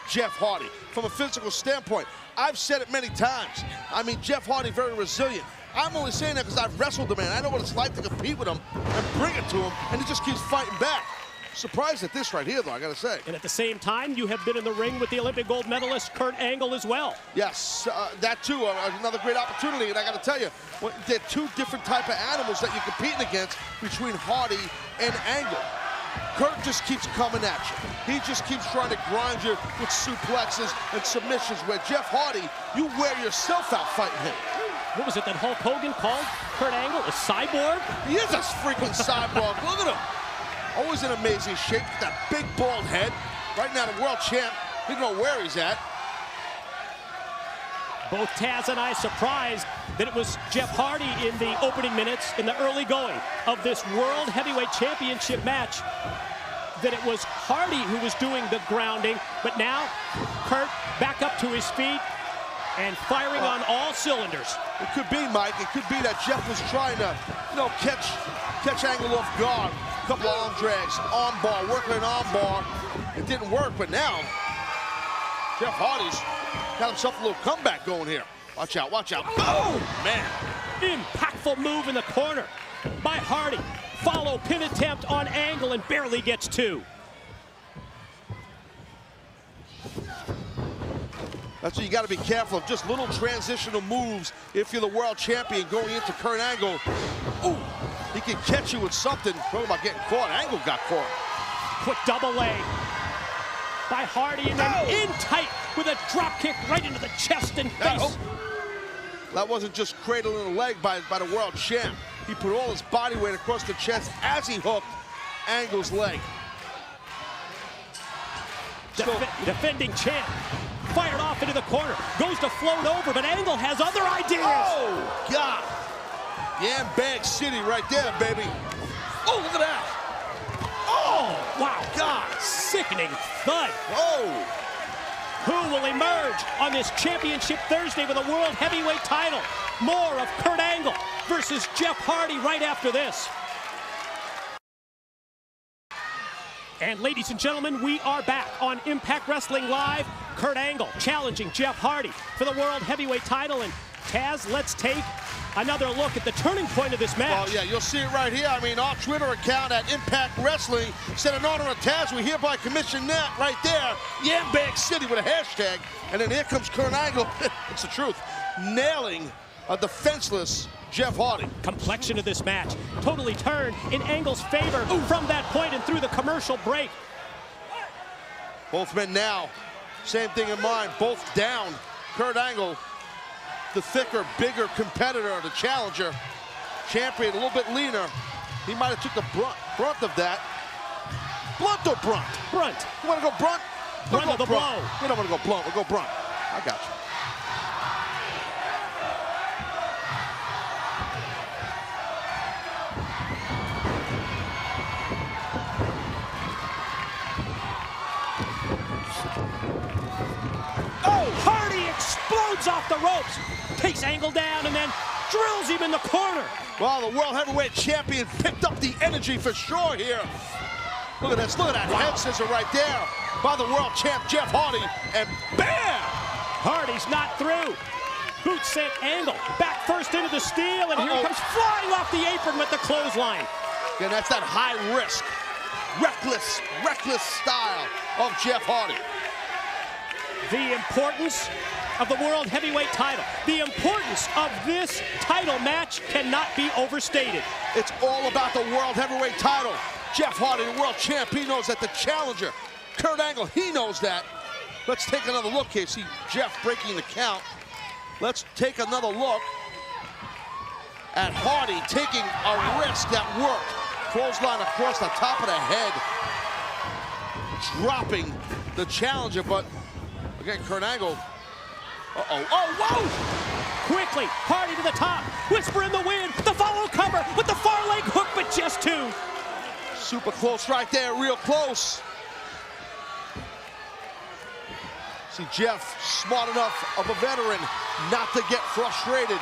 Jeff Hardy from a physical standpoint. I've said it many times. I mean, Jeff Hardy, very resilient. I'm only saying that because I've wrestled the man. I know what it's like to compete with him and bring it to him, and he just keeps fighting back. Surprised at this right here, though, I gotta say. And at the same time, you have been in the ring with the Olympic gold medalist Kurt Angle as well. Yes, that too, another great opportunity. And I gotta tell you, they're two different type of animals that you're competing against between Hardy and Angle. Kurt just keeps coming at you. He just keeps trying to grind you with suplexes and submissions, where Jeff Hardy, you wear yourself out fighting him. What was it that Hulk Hogan called Kurt Angle a cyborg? He is a freaking cyborg. Look at him. Always in amazing shape. That big bald head. Right now, the world champ. He don't know where he's at. Both Taz and I surprised that it was Jeff Hardy in the opening minutes, in the early going of this World Heavyweight Championship match, that it was Hardy who was doing the grounding. But now, Kurt back up to his feet and firing on all cylinders. It could be, Mike. It could be that Jeff was trying to, catch Angle off guard. A couple of arm drags, arm bar, working an arm bar. It didn't work, but now Jeff Hardy's got himself a little comeback going here. Watch out, watch out. Oh, man. Impactful move in the corner by Hardy. Follow pin attempt on Angle and barely gets two. That's what you got to be careful of. Just little transitional moves if you're the world champion going into Kurt Angle. Ooh, he can catch you with something. Talking about getting caught. Angle got caught. Quick double leg by Hardy, and then in tight with a drop kick right into the chest and face. That wasn't just cradling the leg by the world champ. He put all his body weight across the chest as he hooked Angle's leg. Defending champ. Fired off into the corner, goes to float over, but Angle has other ideas. Oh, God. Yam Bag City right there, baby. Oh, look at that. Oh, wow. God, sickening thud. Oh. Who will emerge on this championship Thursday with a World Heavyweight title? More of Kurt Angle versus Jeff Hardy right after this. And ladies and gentlemen, we are back on Impact Wrestling Live. Kurt Angle challenging Jeff Hardy for the World Heavyweight title. And Taz, let's take another look at the turning point of this match. Well, yeah, you'll see it right here. I mean, our Twitter account at Impact Wrestling said in honor of Taz, we hereby commission that right there, Yam Bag City with a hashtag. And then here comes Kurt Angle. It's the truth. Nailing a defenseless Jeff Hardy. Complexion of this match totally turned in Angle's favor from that point and through the commercial break. Both men now, same thing in mind, both down. Kurt Angle, the thicker, bigger competitor, the challenger, champion, a little bit leaner. He might have took the brunt of that. Blunt or brunt? Brunt. You want to go brunt? Brunt of the blow. We don't want to go blunt, we'll go brunt. I got you. Hardy explodes off the ropes, takes Angle down, and then drills him in the corner. Well, the World Heavyweight Champion picked up the energy for sure here. Look at this, look at that head scissor right there by the World Champ Jeff Hardy, and bam! Hardy's not through. Boot sent Angle back first into the steel, and here he comes flying off the apron with the clothesline. And that's that high risk, reckless style of Jeff Hardy. The importance of the World Heavyweight title, the importance of this title match cannot be overstated. It's all about the World Heavyweight title. Jeff Hardy, the world champ, he knows that. The challenger, Kurt Angle, he knows that. Let's take another look here. See Jeff breaking the count. Let's take another look at Hardy taking a risk that worked. Clothesline across the top of the head, dropping the challenger, but again, Kurt Angle Uh-oh. Oh, whoa! Quickly, Hardy to the top. Whisper in the wind. The follow cover with the far leg hook, but just two. Super close right there, real close. See, Jeff, smart enough of a veteran not to get frustrated.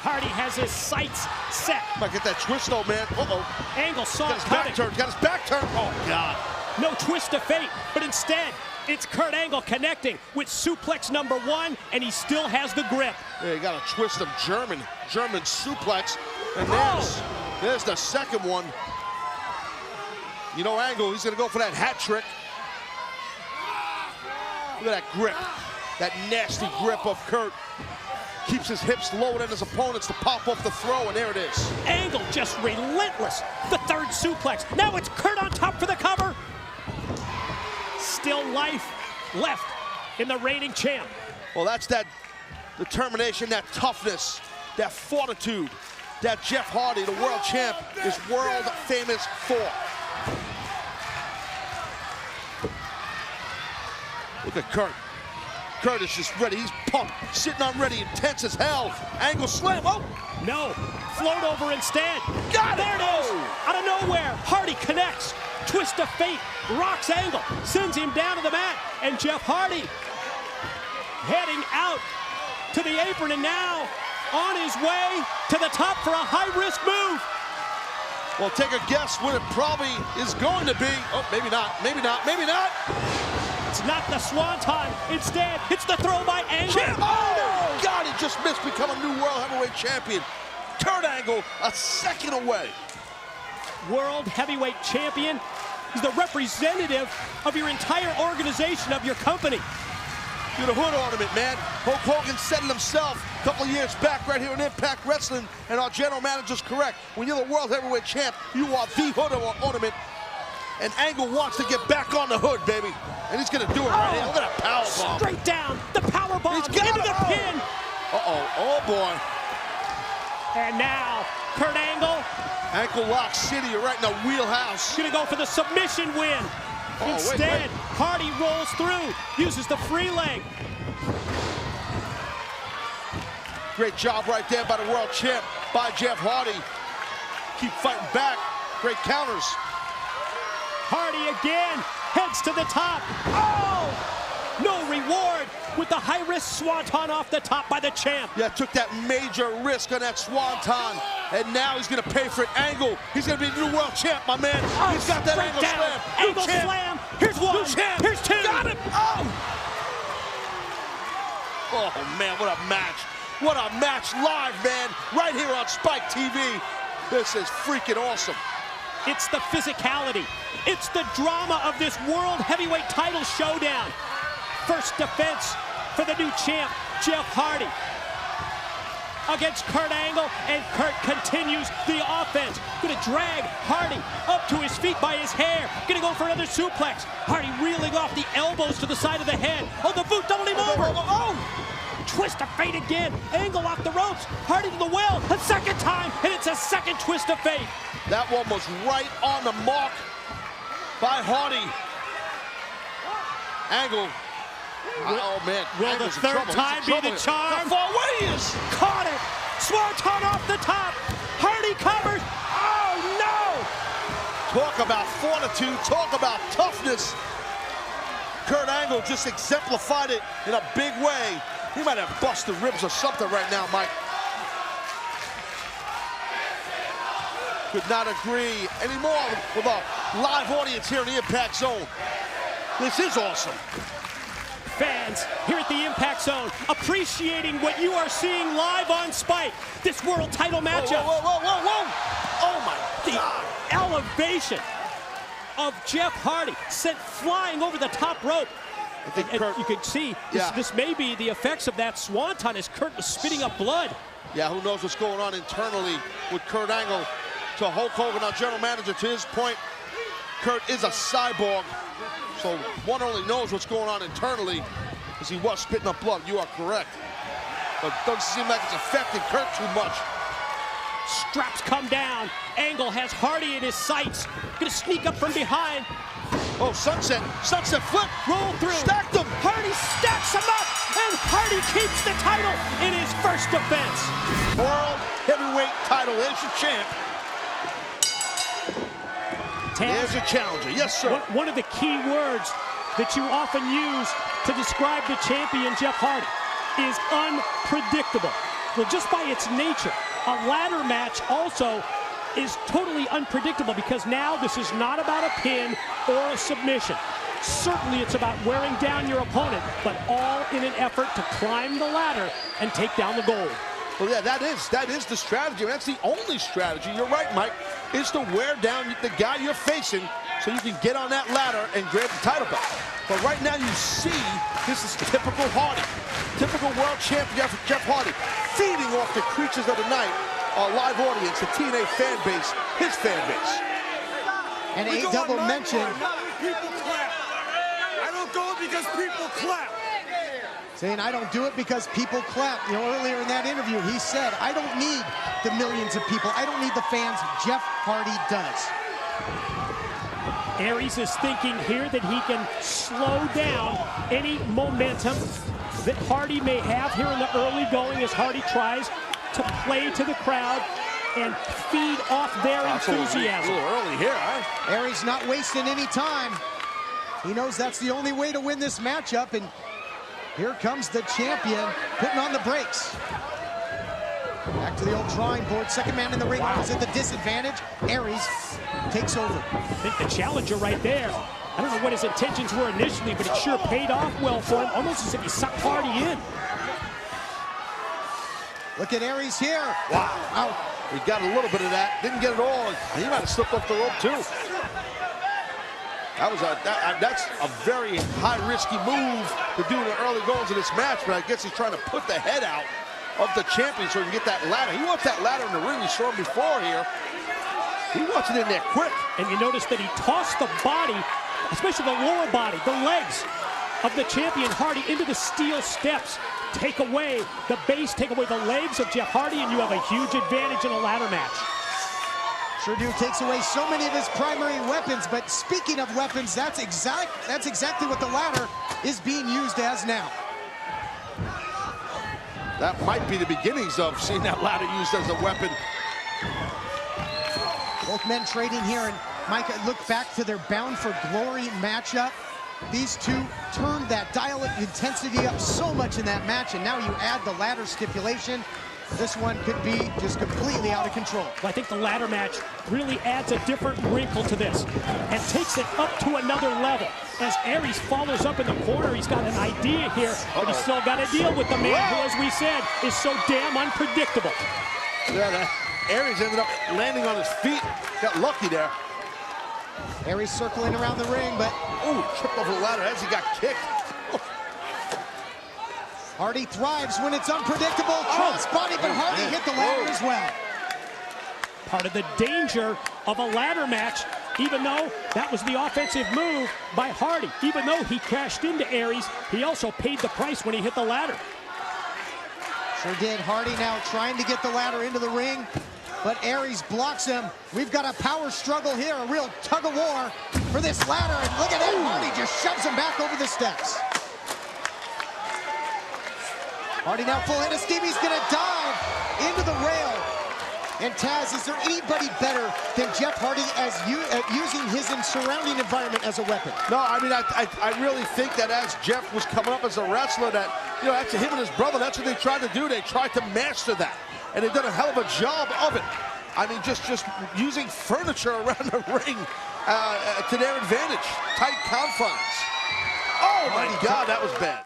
Hardy has his sights set. Might get that twist though, man. Uh-oh. Angle saw Got it his back coming. turned, got his back turned. Oh, God. No twist of fate, but instead, it's Kurt Angle connecting with suplex number 1, and he still has the grip. Yeah, you got a twist of German suplex. And there's the second one. You know, Angle, he's gonna go for that hat trick. Look at that grip, that nasty grip of Kurt. Keeps his hips lower than his opponents to pop off the throw, and there it is. Angle just relentless. The third suplex. Now it's Kurt on top for the cover. Still life left in the reigning champ. Well, that's that determination, that toughness, that fortitude that Jeff Hardy, the world champ, is world famous for. Look at Kurt. Kurt is just ready. He's pumped, sitting on ready, intense as hell. Angle slam. Oh! No. Float over instead. Got it! There it is. Out of nowhere, Hardy connects. Twist of fate. Rocks Angle. Sends him down to the mat. And Jeff Hardy heading out to the apron and now on his way to the top for a high-risk move. Well, take a guess what it probably is going to be. Oh, maybe not, maybe not, maybe not. It's not the swanton. Instead, it's the throw by Angle. Oh, God, he just missed becoming new world heavyweight champion. Kurt Angle, a second away. World heavyweight champion. He's the representative of your entire organization, of your company. You're the hood ornament, man. Hulk Hogan said it himself a couple of years back right here in Impact Wrestling, and our general manager's correct. When you're the world heavyweight champ, you are the hood ornament. And Angle wants to get back on the hood, baby. And he's gonna do it right here. Look at that powerbomb. Straight down, the powerbomb He's got into it. the pin. Uh-oh, oh boy. And now, Kurt Angle. Ankle lock city, you're right in the wheelhouse. Gonna go for the submission win. Instead, Hardy rolls through, uses the free leg. Great job right there by the world champ, by Jeff Hardy. Keep fighting back. Great counters. Hardy again heads to the top. Oh! No reward with the high-risk swanton off the top by the champ. Yeah, took that major risk on that swanton, and now he's gonna pay for it. Angle, he's gonna be the new world champ, my man. Oh, he's got that straight angle down. slam. Angle New champ. slam. Here's one. New champ. Here's two. Got him. Oh! Oh man, what a match. What a match live, man. Right here on Spike TV. This is freaking awesome. It's the physicality. It's the drama of this world heavyweight title showdown. First defense for the new champ, Jeff Hardy, against Kurt Angle, and Kurt continues the offense. Gonna drag Hardy up to his feet by his hair. Gonna go for another suplex. Hardy reeling off the elbows to the side of the head. Oh, the boot doubled him over. Oh! Twist of fate again. Angle off the ropes. Hardy to the well a second time, and it's a second twist of fate. That one was right on the mark by Hardy. Angle. Oh man. Will the Angle's in third trouble. time He's in be the trouble here. charm? How far away he is? Caught it. Swanton off the top. Hardy covers. Oh no! Talk about fortitude. Talk about toughness. Kurt Angle just exemplified it in a big way. He might have busted ribs or something right now, Mike. Could not agree anymore with a live audience here in the Impact Zone. This is awesome. Fans here at the Impact Zone appreciating what you are seeing live on Spike. This world title matchup. Whoa, whoa, whoa, whoa, whoa. Oh my God. The elevation of Jeff Hardy sent flying over the top rope. I think And Kurt, you can see this may be the effects of that swanton as Kurt was spitting up blood. yeah, who knows what's going on internally with Kurt Angle. To Hulk Hogan, our general manager, to his point, Kurt is a cyborg. So one only knows what's going on internally, because he was spitting up blood. You are correct. But it doesn't seem like it's affecting Kurt too much. Straps come down. Angle has Hardy in his sights. Gonna sneak up from behind. Oh, sunset flip. Roll through. Stacked him. Hardy stacks him up, and Hardy keeps the title in his first defense. World Heavyweight title. There's your champ. There's your challenger. Yes, sir. One of the key words that you often use to describe the champion, Jeff Hardy, is unpredictable. Well, just by its nature, a ladder match also is totally unpredictable, because now this is not about a pin or a submission. Certainly it's about wearing down your opponent, but all in an effort to climb the ladder and take down the gold. Well, yeah, that is the strategy. That's the only strategy. You're right, Mike, is to wear down the guy you're facing so you can get on that ladder and grab the title belt. But right now you see this is typical Hardy. Typical world champion Jeff Hardy, feeding off the creatures of the night, our live audience, the TNA fan base, his fan base. And a double mention. People clap. I don't go because people clap. Saying, I don't do it because people clap. You know, earlier in that interview, he said, I don't need the millions of people. I don't need the fans. Jeff Hardy does. Aries is thinking here that he can slow down any momentum that Hardy may have here in the early going, as Hardy tries to play to the crowd and feed off their enthusiasm. A little early here, huh? Aries not wasting any time. He knows that's the only way to win this matchup, and here comes the champion putting on the brakes. Back to the old drawing board. Second man in the ring was at the disadvantage. Aries takes over. I think the challenger right there, I don't know what his intentions were initially, but it sure paid off well for him, almost as if he sucked Hardy in. Look at Aries here. Wow. Out. He got a little bit of that, didn't get it all. He might have slipped off the rope too. That's a very high-risky move to do in the early goings of this match, but I guess he's trying to put the head out of the champion so he can get that ladder. He wants that ladder in the ring. You saw him before here. He wants it in there quick. And you notice that he tossed the body, especially the lower body, the legs of the champion Hardy into the steel steps. Take away the base, take away the legs of Jeff Hardy, and you have a huge advantage in a ladder match. Sure do. Takes away so many of his primary weapons, but speaking of weapons, that's exactly what the ladder is being used as now. That might be the beginnings of seeing that ladder used as a weapon. Both men trading here, and Mike, look back to their Bound for Glory matchup. These two turned that dial of intensity up so much in that match, and now you add the ladder stipulation. This one could be just completely out of control. Well, I think the ladder match really adds a different wrinkle to this and takes it up to another level. As Aries follows up in the corner, he's got an idea here, but he's still got to deal with the man who, as we said, is so damn unpredictable. Yeah, Aries ended up landing on his feet. Got lucky there. Aries circling around the ring, but ooh, tripped over the ladder as he got kicked. Hardy thrives when it's unpredictable. Cross body, but Hardy hit the ladder as well. Part of the danger of a ladder match, even though that was the offensive move by Hardy, even though he crashed into Aries, he also paid the price when he hit the ladder. Sure did. Hardy now trying to get the ladder into the ring, but Aries blocks him. We've got a power struggle here, a real tug of war for this ladder, and look at that. Hardy just shoves him back over the steps. Hardy now full head of steam. He's gonna dive into the rail. And Taz, is there anybody better than Jeff Hardy as using his surrounding environment as a weapon? No, I mean, I really think that as Jeff was coming up as a wrestler, that, you know, that's him and his brother, that's what they tried to do. They tried to master that, and they've done a hell of a job of it. I mean, just using furniture around the ring to their advantage. Tight confines. Oh my God, that was bad.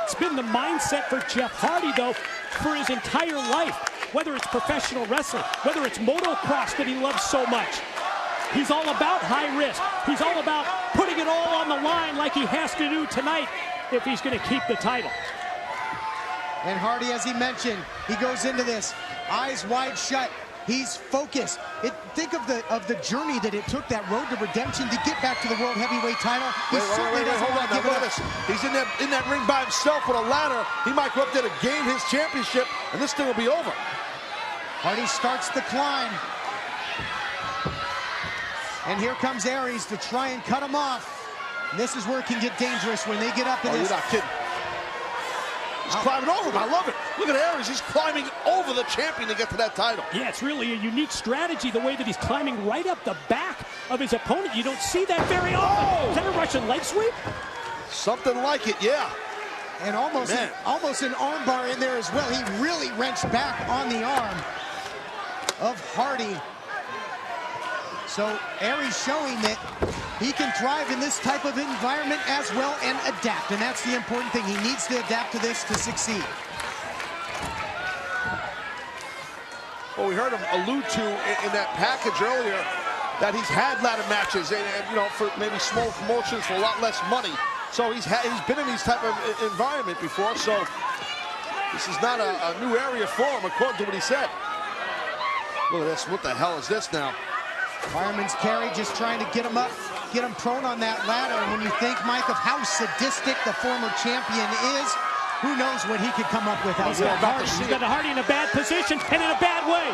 It's been the mindset for Jeff Hardy, though, for his entire life. Whether it's professional wrestling, whether it's motocross that he loves so much. He's all about high risk. He's all about putting it all on the line like he has to do tonight if he's going to keep the title. And Hardy, as he mentioned, he goes into this eyes wide shut. He's focused. Think of the journey that it took, that road to redemption to get back to the World Heavyweight title. He certainly doesn't want to give it up. He's in that ring by himself with a ladder. He might go up there to gain his championship, and this thing will be over. Hardy starts the climb. And here comes Aries to try and cut him off. And this is where it can get dangerous when they get up in this. You're not kidding. He's climbing over him. I love it. Look at Aries. He's climbing over the champion to get to that title. Yeah, it's really a unique strategy, the way that he's climbing right up the back of his opponent. You don't see that very often. Oh! Is that a Russian leg sweep? Something like it, yeah. And almost an armbar in there as well. He really wrenched back on the arm of Hardy. So Aries showing that he can thrive in this type of environment as well and adapt. And that's the important thing. He needs to adapt to this to succeed. Well, we heard him allude to in that package earlier that he's had ladder matches, and you know, for maybe small promotions for a lot less money. So he's been in these type of environment before. So this is not a new area for him, according to what he said. Look at this. What the hell is this now? Fireman's carry, just trying to get him up, get him prone on that ladder. And when you think, Mike, of how sadistic the former champion is, who knows what he could come up with out there. He's got Hardy in a bad position and in a bad way.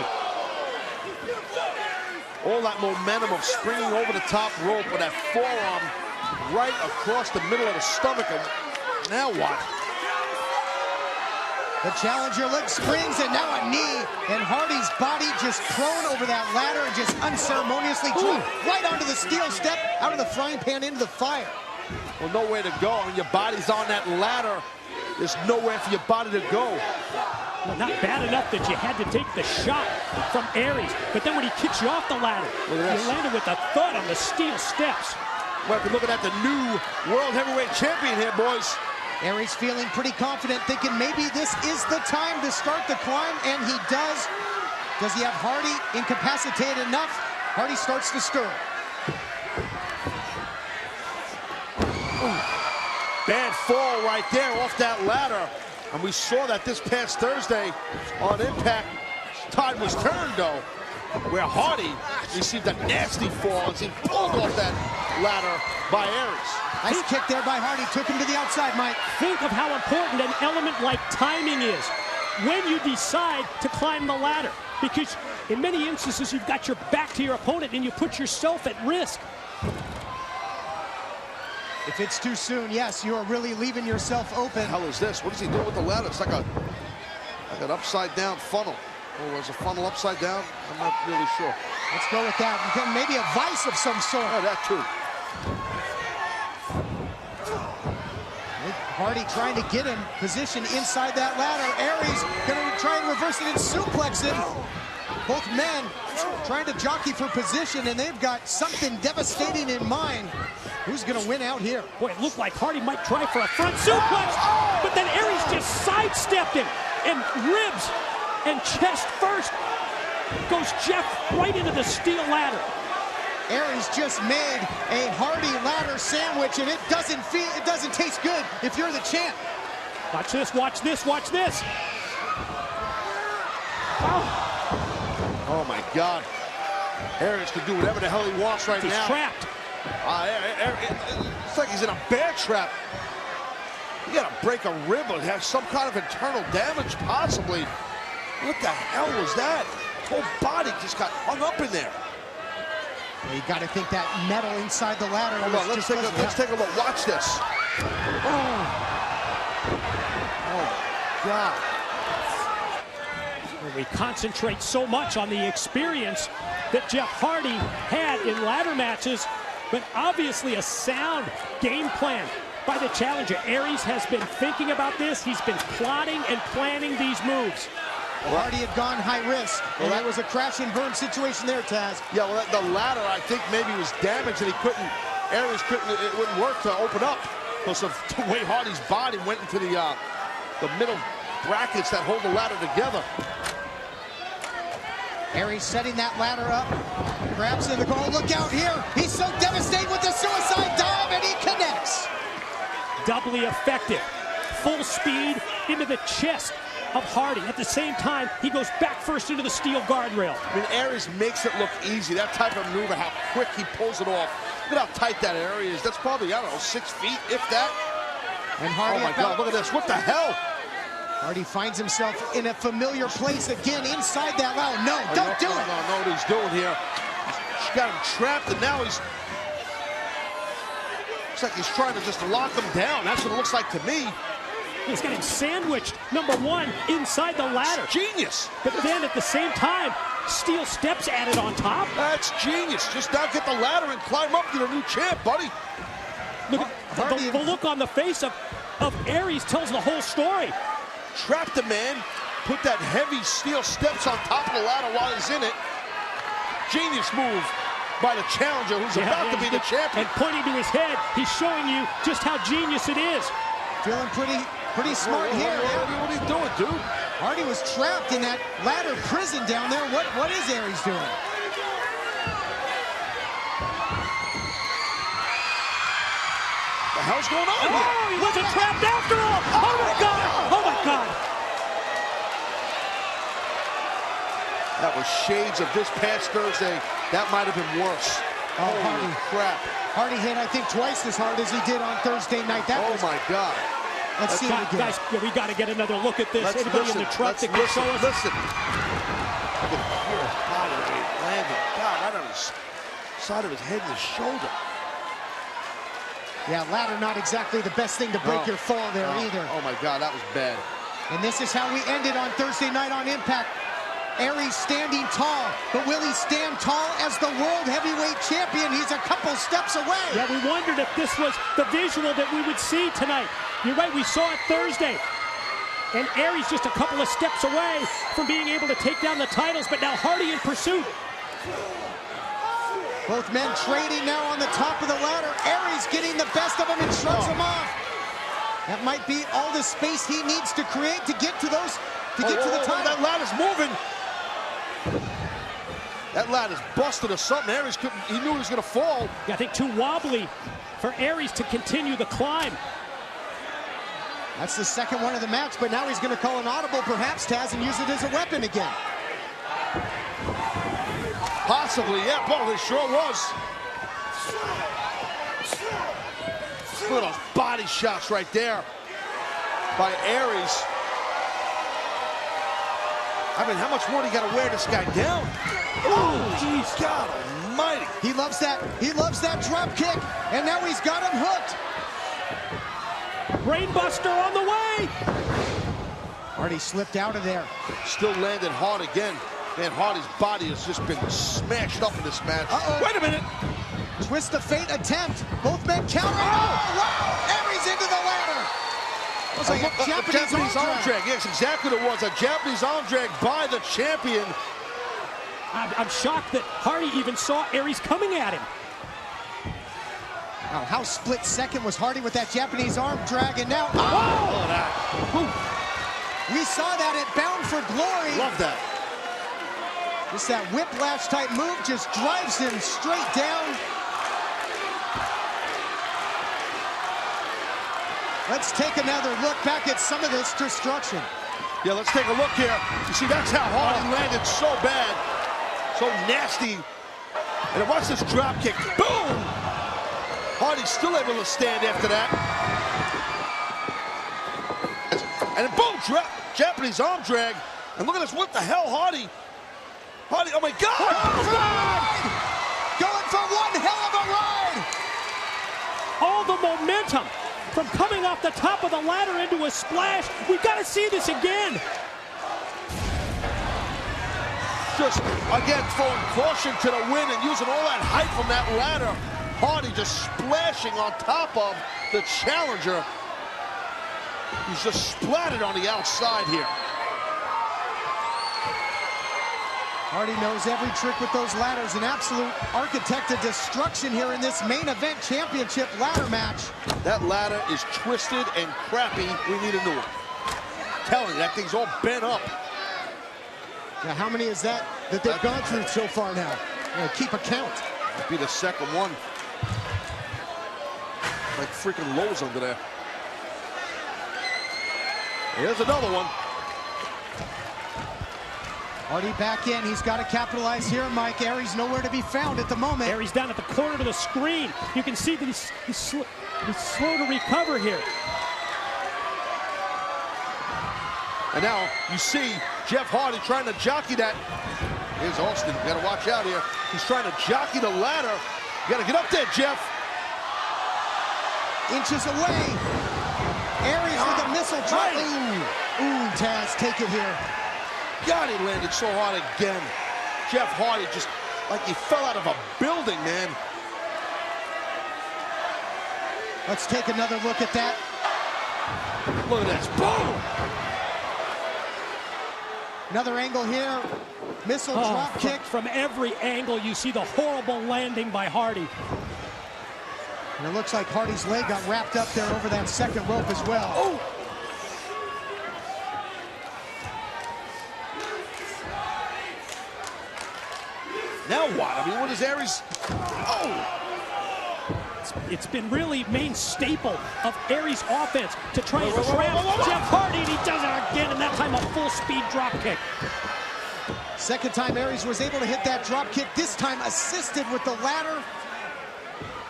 All that momentum of springing over the top rope with that forearm right across the middle of the stomach. And now what? The challenger leg springs, and now a knee. And Hardy's body just prone over that ladder and just unceremoniously dropped right onto the steel step, out of the frying pan into the fire. Well, nowhere to go. I mean, your body's on that ladder. There's nowhere for your body to go. Well, not bad enough that you had to take the shot from Aries, but then when he kicks you off the ladder, you landed with a thud on the steel steps. Well, we're looking at the new World Heavyweight Champion here, boys. Aries feeling pretty confident, thinking maybe this is the time to start the climb, and he does. Does he have Hardy incapacitated enough? Hardy starts to stir. Bad fall right there off that ladder. And we saw that this past Thursday on Impact. Tide was turned, though, where Hardy received a nasty fall as he pulled off that ladder by Aries. Nice kick there by Hardy, took him to the outside, Mike. Think of how important an element like timing is when you decide to climb the ladder. Because in many instances, you've got your back to your opponent and you put yourself at risk. If it's too soon, yes, you are really leaving yourself open. What the hell is this? What is he doing with the ladder? It's like an upside down funnel. Or was a funnel upside down? I'm not really sure. Let's go with that. Maybe a vice of some sort. Oh, that too. Hardy trying to get him positioned inside that ladder. Aries going to try and reverse it and suplex him. Both men trying to jockey for position, and they've got something devastating in mind. Who's going to win out here? Boy, it looked like Hardy might try for a front suplex, but then Aries just sidestepped him, and ribs and chest first goes Jeff right into the steel ladder. Aries just made a Hardy ladder sandwich, and it doesn't taste good if you're the champ. Watch this, watch this, watch this. Oh my God. Aries can do whatever the hell he wants right now. He's trapped. It's like he's in a bear trap. You gotta break a rib or have some kind of internal damage, possibly. What the hell was that? Whole body just got hung up in there. Well, you got to think that metal inside the ladder. Hold on, let's take a look. Watch this. Oh God. We concentrate so much on the experience that Jeff Hardy had in ladder matches, but obviously a sound game plan by the challenger. Aries has been thinking about this. He's been plotting and planning these moves. Well, Hardy had gone high risk, and that was a crash and burn situation there, Taz. Yeah, well, the ladder, I think, maybe was damaged, and Aries it wouldn't work to open up because of the way Hardy's body went into the middle brackets that hold the ladder together. Aries setting that ladder up, grabs in the goal. Look out here. He's so devastated with the suicide dive, and he connects. Doubly effective. Full speed into the chest of Hardy. At the same time, he goes back first into the steel guardrail. I mean, Aries makes it look easy. That type of maneuver, how quick he pulls it off. Look at how tight that area is. That's probably, I don't know, 6 feet, if that. And Hardy, oh my God, look at this. What the hell? Hardy finds himself in a familiar place again inside that ladder. No, don't do it. No, what he's doing here. He's got him trapped, and now he's... Looks like he's trying to just lock him down. That's what it looks like to me. He's got him sandwiched, number one, inside the ladder. It's genius. But then at the same time, steel steps added on top. That's genius. Just now get the ladder and climb up to the new champ, buddy. Look at the look on the face of Aries tells the whole story. Trapped the man, put that heavy steel steps on top of the ladder while he's in it. Genius move by the challenger who's about to be the champion. And pointing to his head, he's showing you just how genius it is. Feeling pretty smart here. What are you doing, dude? Hardy was trapped in that ladder prison down there. What is Aries doing? What the hell's going on here? Oh, he wasn't trapped after all. Oh my God! Oh my God! That was shades of this past Thursday. That might have been worse. Oh, holy crap. Hardy hit, I think, twice as hard as he did on Thursday night. Oh my God. Let's see it again. Guys, we got to get another look at this. Anybody in the truck that can show us? Listen. I can hear his body weight landing. God, right on his side of his head and his shoulder. Yeah, ladder not exactly the best thing to break your fall there either. Oh my God, that was bad. And this is how we ended on Thursday night on Impact. Aries standing tall, but will he stand tall as the World Heavyweight Champion? He's a couple steps away. Yeah, we wondered if this was the visual that we would see tonight. You're right, we saw it Thursday. And Aries just a couple of steps away from being able to take down the titles, but now Hardy in pursuit. Both men trading now on the top of the ladder. Aries getting the best of him and shrugs him off. That might be all the space he needs to create to get to those, to get to the title. That ladder's moving. That ladder's busted or something. Aries couldn't, he knew he was gonna fall. Yeah, I think too wobbly for Aries to continue the climb. That's the second one of the match, but now he's gonna call an audible perhaps, Taz, and use it as a weapon again. Possibly, yeah, well, it sure was. Look at those body shots right there by Aries. I mean, how much more do you gotta wear this guy down? Oh, jeez, God almighty. He loves that drop kick, and now he's got him hooked. Brainbuster on the way. Hardy slipped out of there. Still landed hard again. Man, Hardy's body has just been smashed up in this match. Wait a minute. Twist of fate attempt. Both men countering. Oh, wow. Aries into the ladder. It was like a Japanese arm drag. Yes, exactly what it was. A Japanese arm drag by the champion. I'm shocked that Hardy even saw Aries coming at him. Now, how split second was Hardy with that Japanese arm drag, and now... We saw that at Bound for Glory. Love that. Just that whiplash type move just drives him straight down. Let's take another look back at some of this destruction. Yeah, let's take a look here. You see, that's how Hardy landed so bad, so nasty. And watch this drop kick. Boom! Hardy's still able to stand after that. And then boom, Japanese arm drag. And look at this, what the hell, Hardy, oh my God! Going for one hell of a ride! All the momentum from coming off the top of the ladder into a splash. We've got to see this again. Just, again, throwing caution to the wind and using all that height from that ladder. Hardy just splashing on top of the challenger. He's just splattered on the outside here. Hardy knows every trick with those ladders. An absolute architect of destruction here in this main event championship ladder match. That ladder is twisted and crappy. We need a new one. I'm telling you, that thing's all bent up. Now, how many is that they've gone through so far now? Keep a count. Might be the second one. Like freaking Lowe's under there. Here's another one. Hardy back in. He's got to capitalize here, Mike. Aries nowhere to be found at the moment. Aries down at the corner of the screen. You can see that he's slow to recover here. And now you see Jeff Hardy trying to jockey that Here's Austin. You gotta watch out here. He's trying to jockey the ladder. You gotta get up there, Jeff. Inches away. Aries with a missile drop. Ooh, Taz, take it here. God, he landed so hard again. Jeff Hardy just like he fell out of a building, man. Let's take another look at that. Look at this. Boom! Another angle here. Missile drop kick. From every angle, you see the horrible landing by Hardy. And it looks like Hardy's leg got wrapped up there over that second rope as well. Oh! Now what? I mean, what is Aries? Oh! It's been really main staple of Aries' offense to try and trap Jeff Hardy, and he does it again, and that time a full-speed drop kick. Second time Aries was able to hit that drop kick, this time assisted with the ladder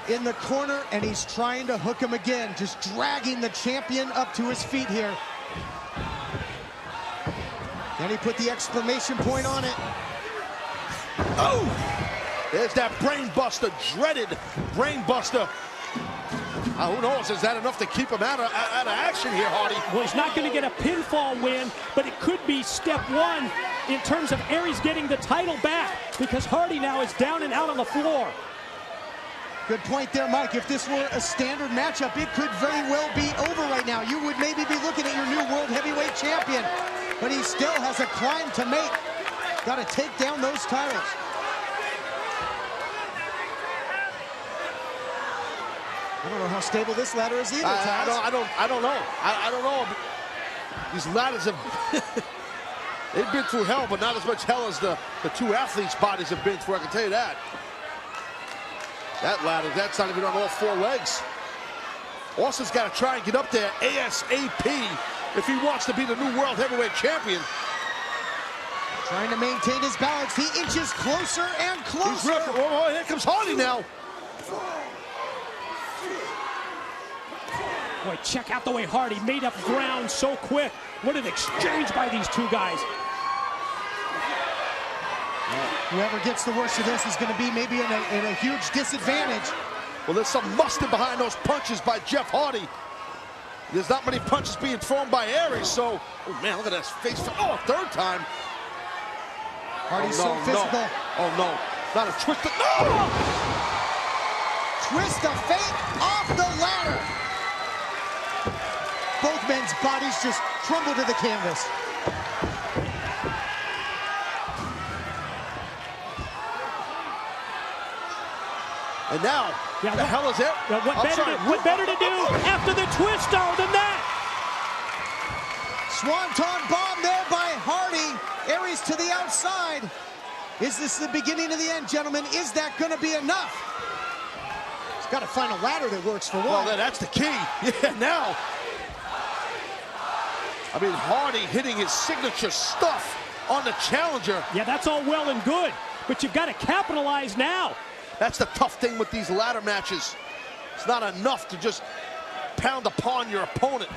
in the corner, and he's trying to hook him again, just dragging the champion up to his feet here. Then he put the exclamation point on it. Oh! There's that brain buster, dreaded brain buster. Who knows, is that enough to keep him out of action here, Hardy? Well, he's not going to get a pinfall win, but it could be step one in terms of Aries getting the title back, because Hardy now is down and out on the floor. Good point there, Mike. If this were a standard matchup, it could very well be over right now. You would maybe be looking at your new World Heavyweight Champion, but he still has a climb to make. Got to take down those titles. I don't know how stable this ladder is either, Taz. I don't know. I don't know. These ladders have they've been through hell, but not as much hell as the two athletes' bodies have been through. I can tell you that. That ladder, that's not even on all four legs. Austin's got to try and get up there ASAP if he wants to be the new World Heavyweight Champion. Trying to maintain his balance. He inches closer and closer. Oh, here comes Hardy now. Boy, check out the way Hardy made up ground so quick. What an exchange by these two guys. Whoever gets the worst of this is going to be maybe in a huge disadvantage. Well, there's some mustard behind those punches by Jeff Hardy. There's not many punches being thrown by Aries, so... Oh, man, look at that face. Oh, third time. Hardy's so physical. Oh, no. Not a twist. No! Twist of fate off the ladder. Both men's bodies just crumble to the canvas. And now, yeah, the hell is it? Yeah, what better to do after the twister than that? Swanton bomb there by Hardy. Aries to the outside. Is this the beginning of the end, gentlemen? Is that going to be enough? He's got to find a ladder that works for one. Well, that's the key. Yeah, now. I mean, Hardy hitting his signature stuff on the challenger. Yeah, that's all well and good, but you've got to capitalize now. That's the tough thing with these ladder matches. It's not enough to just pound upon your opponent.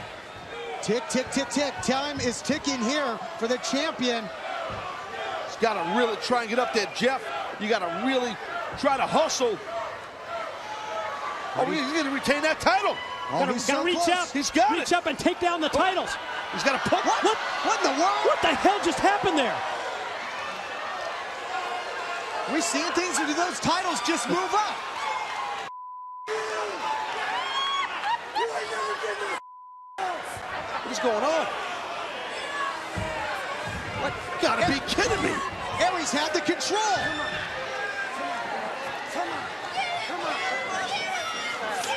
Tick, tick, tick, tick. Time is ticking here for the champion. He's got to really try and get up there, Jeff. You got to really try to hustle. Oh, he's going to retain that title. Oh, he's so reach close. out. He's got reach up and take down the titles. He's got to put. What in the world? What the hell just happened there? Are we seeing things, or do those titles just move up? What is going on? What? You gotta be kidding me. Aries had the control.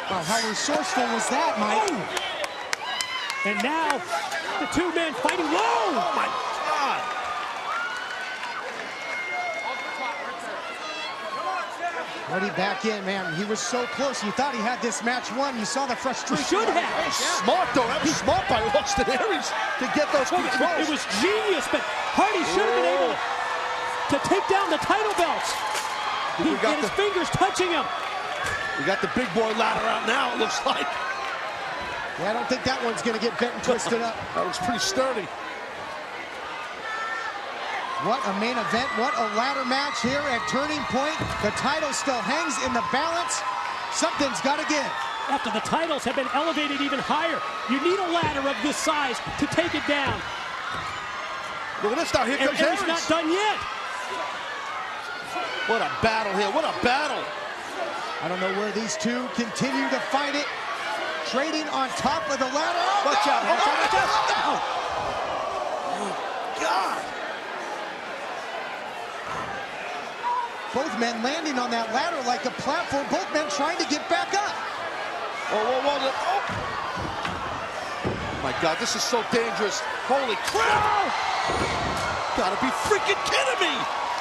Oh, how resourceful was that, Mike? Oh. And now, the two men fighting. Whoa! Oh, my God. Hardy back in, man. He was so close. You thought he had this match won. You saw the frustration. He should have. Smart, though. That was smart by Austin Aries to get those controls. It was genius, but Hardy should have been able to take down the title belts. He had his fingers touching him. We got the big boy ladder out now, it looks like. Yeah, I don't think that one's going to get bent and twisted up. That looks pretty sturdy. What a main event, what a ladder match here at Turning Point. The title still hangs in the balance. Something's got to give. After the titles have been elevated even higher, you need a ladder of this size to take it down. Look at this now, here comes Aries. Aries. Not done yet. What a battle here, what a battle. I don't know where these two continue to fight it. Trading on top of the ladder. Oh, Watch no! out, watch out, watch out. Oh, Oh, God. both men landing on that ladder like a platform. Both men trying to get back up. Oh, whoa, whoa, oh. My God, this is so dangerous. Holy crap. Gotta be freaking kidding me.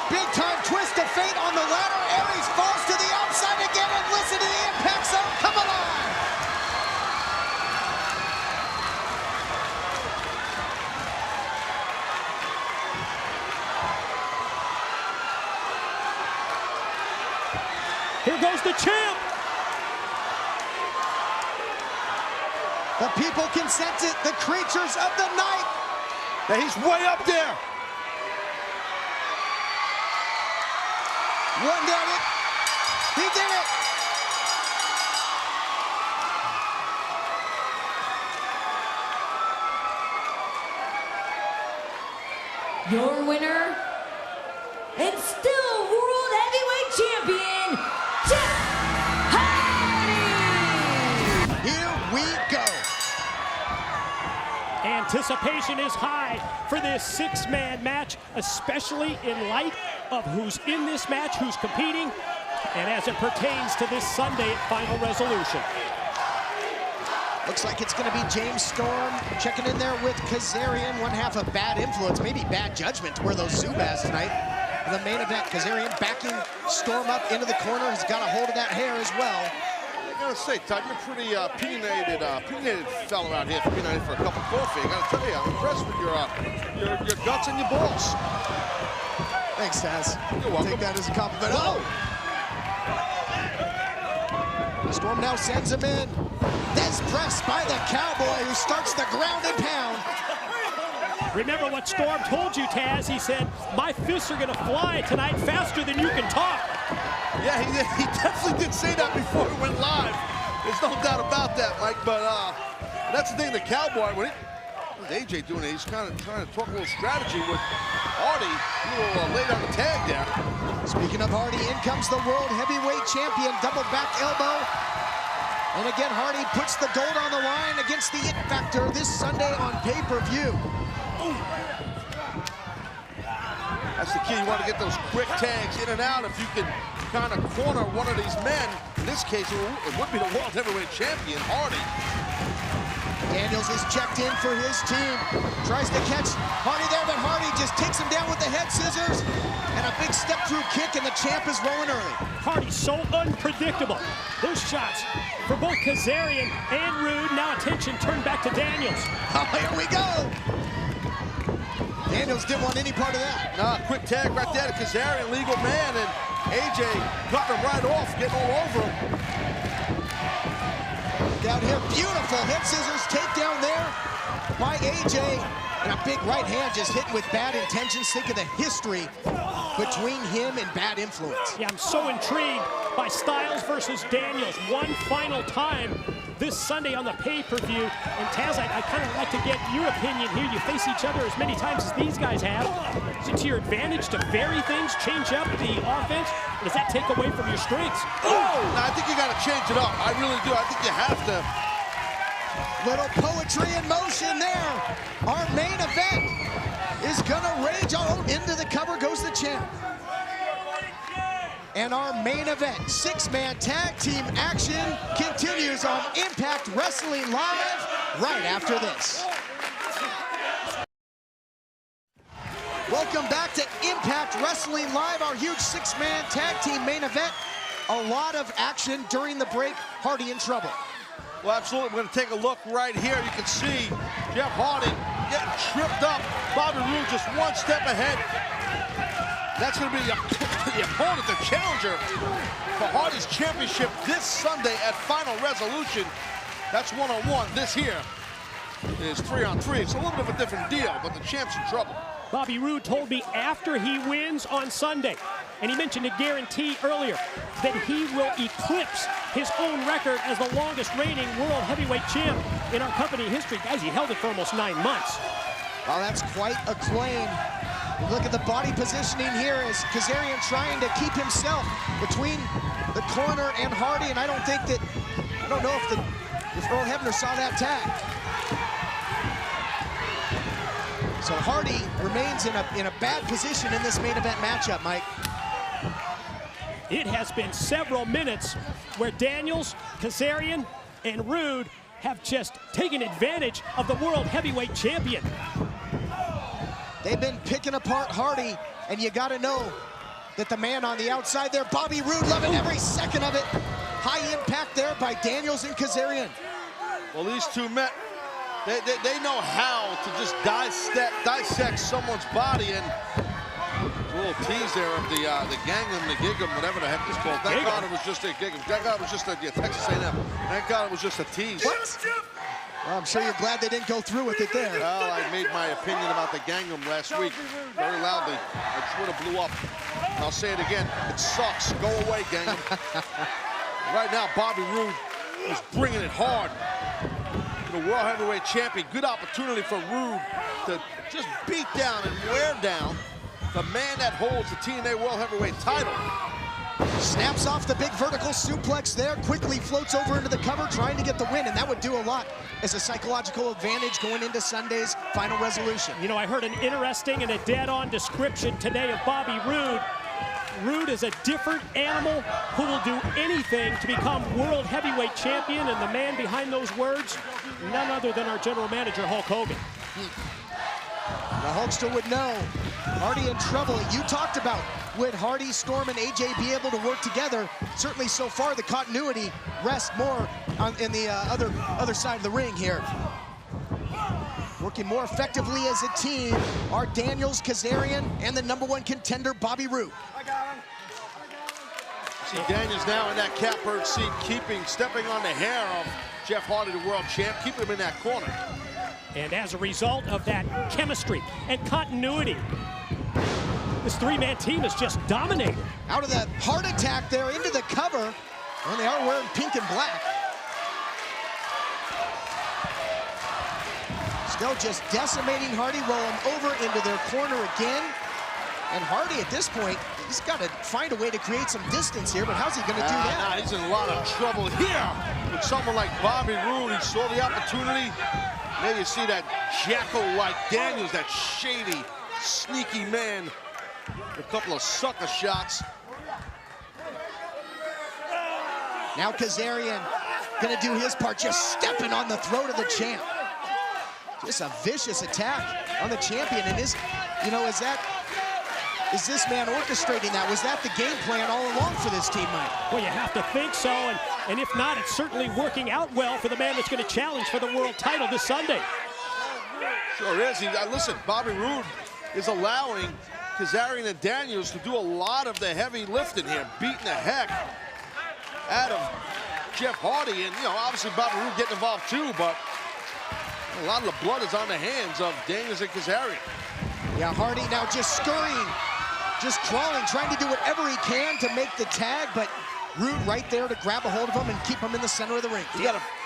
Big time twist of fate on the ladder. Aries falls to the outside again, and listen to the impact zone come alive. Here goes the champ. The people can sense it. The creatures of the night. Yeah, he's way up there. One down it. He did it. Your winner, and still World Heavyweight Champion, Jeff Hardy! Here we go. Anticipation is high for this six-man match, especially in light of who's in this match, who's competing, and as it pertains to this Sunday at Final Resolution. Looks like it's going to be James Storm checking in there with Kazarian. One half of bad influence, maybe bad judgment to wear those Zubaz tonight. In the main event, Kazarian backing Storm up into the corner. He's got a hold of that hair as well. I gotta say, Todd, you're a pretty opinionated fella out here. Opinionated for a cup of coffee. I gotta tell you, I'm impressed with your guts and your balls. Thanks, Taz. You're welcome. Take that as a compliment. Oh! Storm now sends him in. This press by the Cowboy, who starts the ground and pound. Remember what Storm told you, Taz? He said, my fists are gonna fly tonight faster than you can talk. Yeah, he definitely did say that before we went live. There's no doubt about that, Mike, but that's the thing, the Cowboy, what is AJ doing? He's kind of trying to talk a little strategy with Hardy. A little late on the tag there. Speaking of Hardy, in comes the World Heavyweight Champion, double back elbow. And again, Hardy puts the gold on the line against the It Factor this Sunday on pay-per-view. That's the key. You want to get those quick tags in and out. If you can kind of corner one of these men, in this case, it would be the World Heavyweight Champion, Hardy. Daniels is checked in for his team. Tries to catch Hardy there, but Hardy just takes him down with the head scissors. And a big step-through kick, and the champ is rolling early. Hardy's so unpredictable. Those shots for both Kazarian and Roode. Now attention turned back to Daniels. Oh, here we go. Daniels didn't want any part of that. Nah, quick tag right there to Kazarian, legal man, and AJ cutting him right off, getting all over him. Down here, beautiful head scissors takedown there by AJ. And a big right hand just hitting with bad intentions. Think of the history between him and Bad Influence. Yeah, I'm so intrigued by Styles versus Daniels one final time this Sunday on the pay-per-view. And Taz, I kind of like to get your opinion here. You face each other as many times as these guys have. Is it to your advantage to vary things, change up the offense? Or does that take away from your strengths? Oh! No, I think you got to change it up. I really do. I think you have to. Little poetry in motion there. Our main event is gonna rage. Oh, into the cover goes the champ. And our main event, six-man tag team action, continues on Impact Wrestling Live right after this. Welcome back to Impact Wrestling Live, our huge six-man tag team main event. A lot of action during the break. Hardy in trouble. Well, absolutely. We're going to take a look right here. You can see Jeff Hardy getting tripped up. Bobby Roode just one step ahead. That's going to be the opponent, the challenger for Hardy's championship this Sunday at Final Resolution. That's one-on-one. This here is 3-on-3. It's a little bit of a different deal, but the champ's in trouble. Bobby Roode told me after he wins on Sunday, and he mentioned a guarantee earlier, that he will eclipse his own record as the longest reigning world heavyweight champ in our company history. Guys, he held it for almost 9 months. Well, that's quite a claim. Look at the body positioning here as Kazarian trying to keep himself between the corner and Hardy, and I don't know if Earl Hebner saw that tag. So Hardy remains in a bad position in this main event matchup, Mike. It has been several minutes where Daniels, Kazarian, and Roode have just taken advantage of the world heavyweight champion. They've been picking apart Hardy, and you got to know that the man on the outside there, Bobby Roode, loving every second of it. High impact there by Daniels and Kazarian. Well, these two men, they know how to just dissect someone's body, and a little tease there of the Gangnam, the Gig'em, whatever the heck it's called. Thank God it was just a Gig'em. Thank God it was just a Texas A&M. Thank God it was just a tease. What? Well, I'm sure you're glad they didn't go through with it there. Well, I made my opinion about the Gangnam last week very loudly. It would have blew up. And I'll say it again. It sucks. Go away, Gangnam. Right now, Bobby Roode is bringing it hard. The world heavyweight champion. Good opportunity for Roode to just beat down and wear down the man that holds the TNA World Heavyweight title. Snaps off the big vertical suplex there, quickly floats over into the cover, trying to get the win, and that would do a lot as a psychological advantage going into Sunday's final resolution. You know, I heard an interesting and a dead-on description today of Bobby Roode. Roode is a different animal who will do anything to become world heavyweight champion, and the man behind those words, none other than our general manager, Hulk Hogan. The Hulkster would know. Hardy in trouble. You talked about, would Hardy, Storm, and AJ be able to work together? Certainly so far, the continuity rests more in the other side of the ring here. Working more effectively as a team are Daniels, Kazarian, and the #1 contender, Bobby Roode. See Daniels now in that catbird seat, stepping on the hair of Jeff Hardy, the world champ, keeping him in that corner. And as a result of that chemistry and continuity, this three-man team is just dominating. Out of that heart attack there into the cover, and they are wearing pink and black. Still just decimating Hardy, roll him over into their corner again. And Hardy at this point, he's got to find a way to create some distance here, but how's he going to do that? Nah, he's in a lot of trouble here with someone like Bobby Roode. He saw the opportunity. There you see that jackal-like Daniels, that shady, sneaky man. A couple of sucker shots. Now Kazarian gonna do his part, just stepping on the throat of the champ. Just a vicious attack on the champion, and is this man orchestrating that? Was that the game plan all along for this team, Mike? Well, you have to think so, and if not, it's certainly working out well for the man that's going to challenge for the world title this Sunday. Sure is. Listen, Bobby Roode is allowing Kazarian and Daniels to do a lot of the heavy lifting here, beating the heck out of Jeff Hardy, and obviously Bobby Roode getting involved too, but a lot of the blood is on the hands of Daniels and Kazarian. Yeah, Hardy now just scurrying, just crawling, trying to do whatever he can to make the tag, but Roode right there to grab a hold of him and keep him in the center of the ring.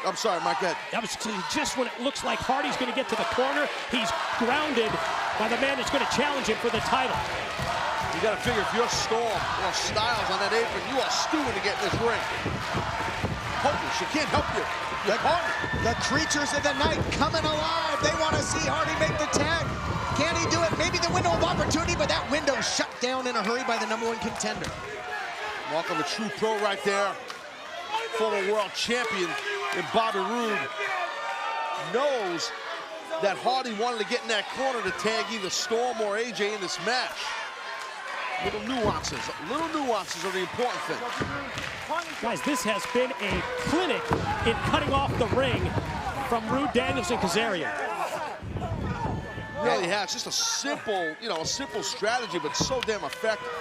I'm sorry, Mike. That was just when it looks like Hardy's going to get to the corner. He's grounded by the man that's going to challenge him for the title. You got to figure if you're Storm or Styles on that apron, you are stewing to get in this ring. Hopeless, she can't help you. The creatures of the night coming alive. They want to see Hardy make the tag. Can he do it? Maybe the window of opportunity, but that window shut down in a hurry by the #1 contender. Welcome a true pro right there. Former world champion in Bobby Roode knows that Hardy wanted to get in that corner to tag either Storm or AJ in this match. Little nuances are the important thing. Guys, this has been a clinic in cutting off the ring from Roode, Daniels, and Kazarian. Really has just a simple strategy, but so damn effective.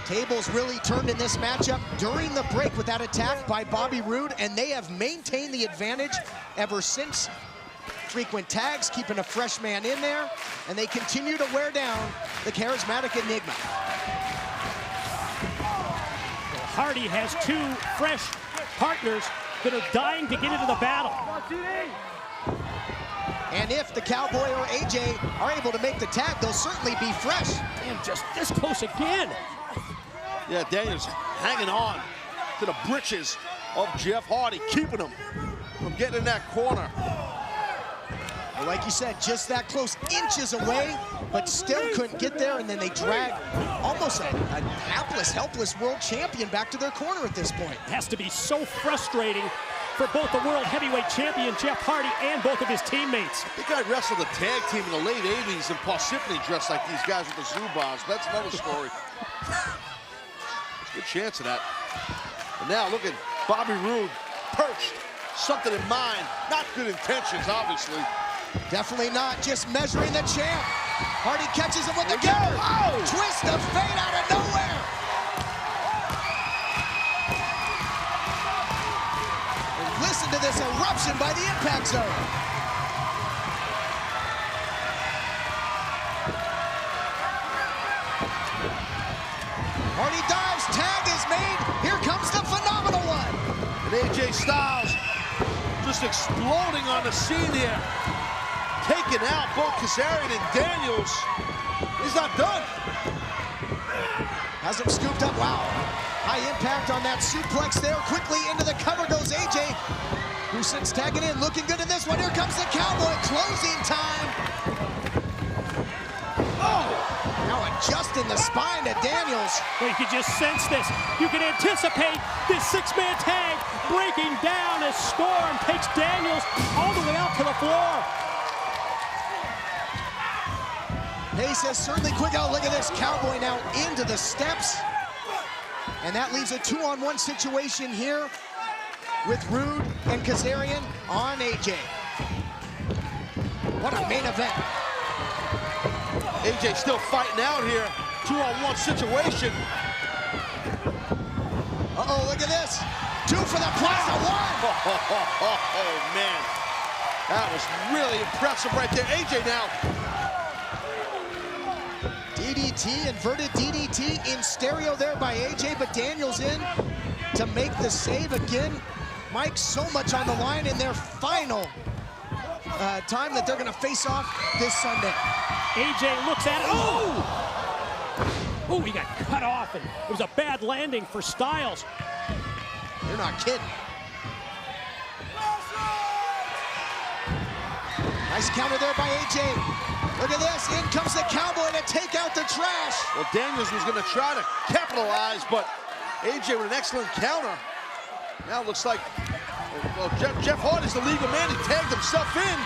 Tables really turned in this matchup during the break with that attack by Bobby Roode, and they have maintained the advantage ever since frequent tags, keeping a fresh man in there, and they continue to wear down the charismatic Enigma. Hardy has two fresh partners that are dying to get into the battle. And if the Cowboy or AJ are able to make the tag, they'll certainly be fresh. And just this close again. Yeah, Daniels hanging on to the britches of Jeff Hardy, keeping him from getting in that corner. Well, like you said, just that close, inches away, but still couldn't get there, and then they drag almost a hapless, helpless world champion back to their corner at this point. It has to be so frustrating for both the world heavyweight champion Jeff Hardy and both of his teammates. I think I wrestled a tag team in the late 80s, and Parsippany dressed like these guys with the Zubas. That's another story. Good chance of that. And now look at Bobby Roode, perched, something in mind. Not good intentions, obviously. Definitely not, just measuring the champ. Hardy catches him with the guard. Oh! Twist of fate out of nowhere. And listen to this eruption by the Impact Zone. Hardy dives, tag is made. Here comes the phenomenal one. And AJ Styles just exploding on the scene here. Taking out both Kazarian and Daniels. He's not done. Has him scooped up, wow. High impact on that suplex there. Quickly into the cover goes AJ, who sits tagging in, looking good in this one. Here comes the Cowboy, closing time. Oh, now adjusting the spine to Daniels. Well, you can just sense this. You can anticipate this six-man tag breaking down as Storm takes Daniels all the way out to the floor. Pace is certainly quick. Oh, look at this. Cowboy now into the steps. And that leaves a 2-on-1 situation here with Roode and Kazarian on AJ. What a main event. AJ still fighting out here. 2-on-1 situation. Uh-oh, look at this. 2 for the price of 1. Oh, man. That was really impressive right there. AJ now. DDT, inverted DDT in stereo there by AJ, but Daniels in to make the save again. Mike, so much on the line in their final time that they're going to face off this Sunday. AJ looks at it. Oh! Oh, he got cut off, and it was a bad landing for Styles. You're not kidding. Nice counter there by AJ. Look at this, in comes the Cowboy to take out the trash. Well, Daniels was going to try to capitalize, but AJ with an excellent counter. Now it looks like, well, Jeff Hardy's the legal man. He tagged himself in.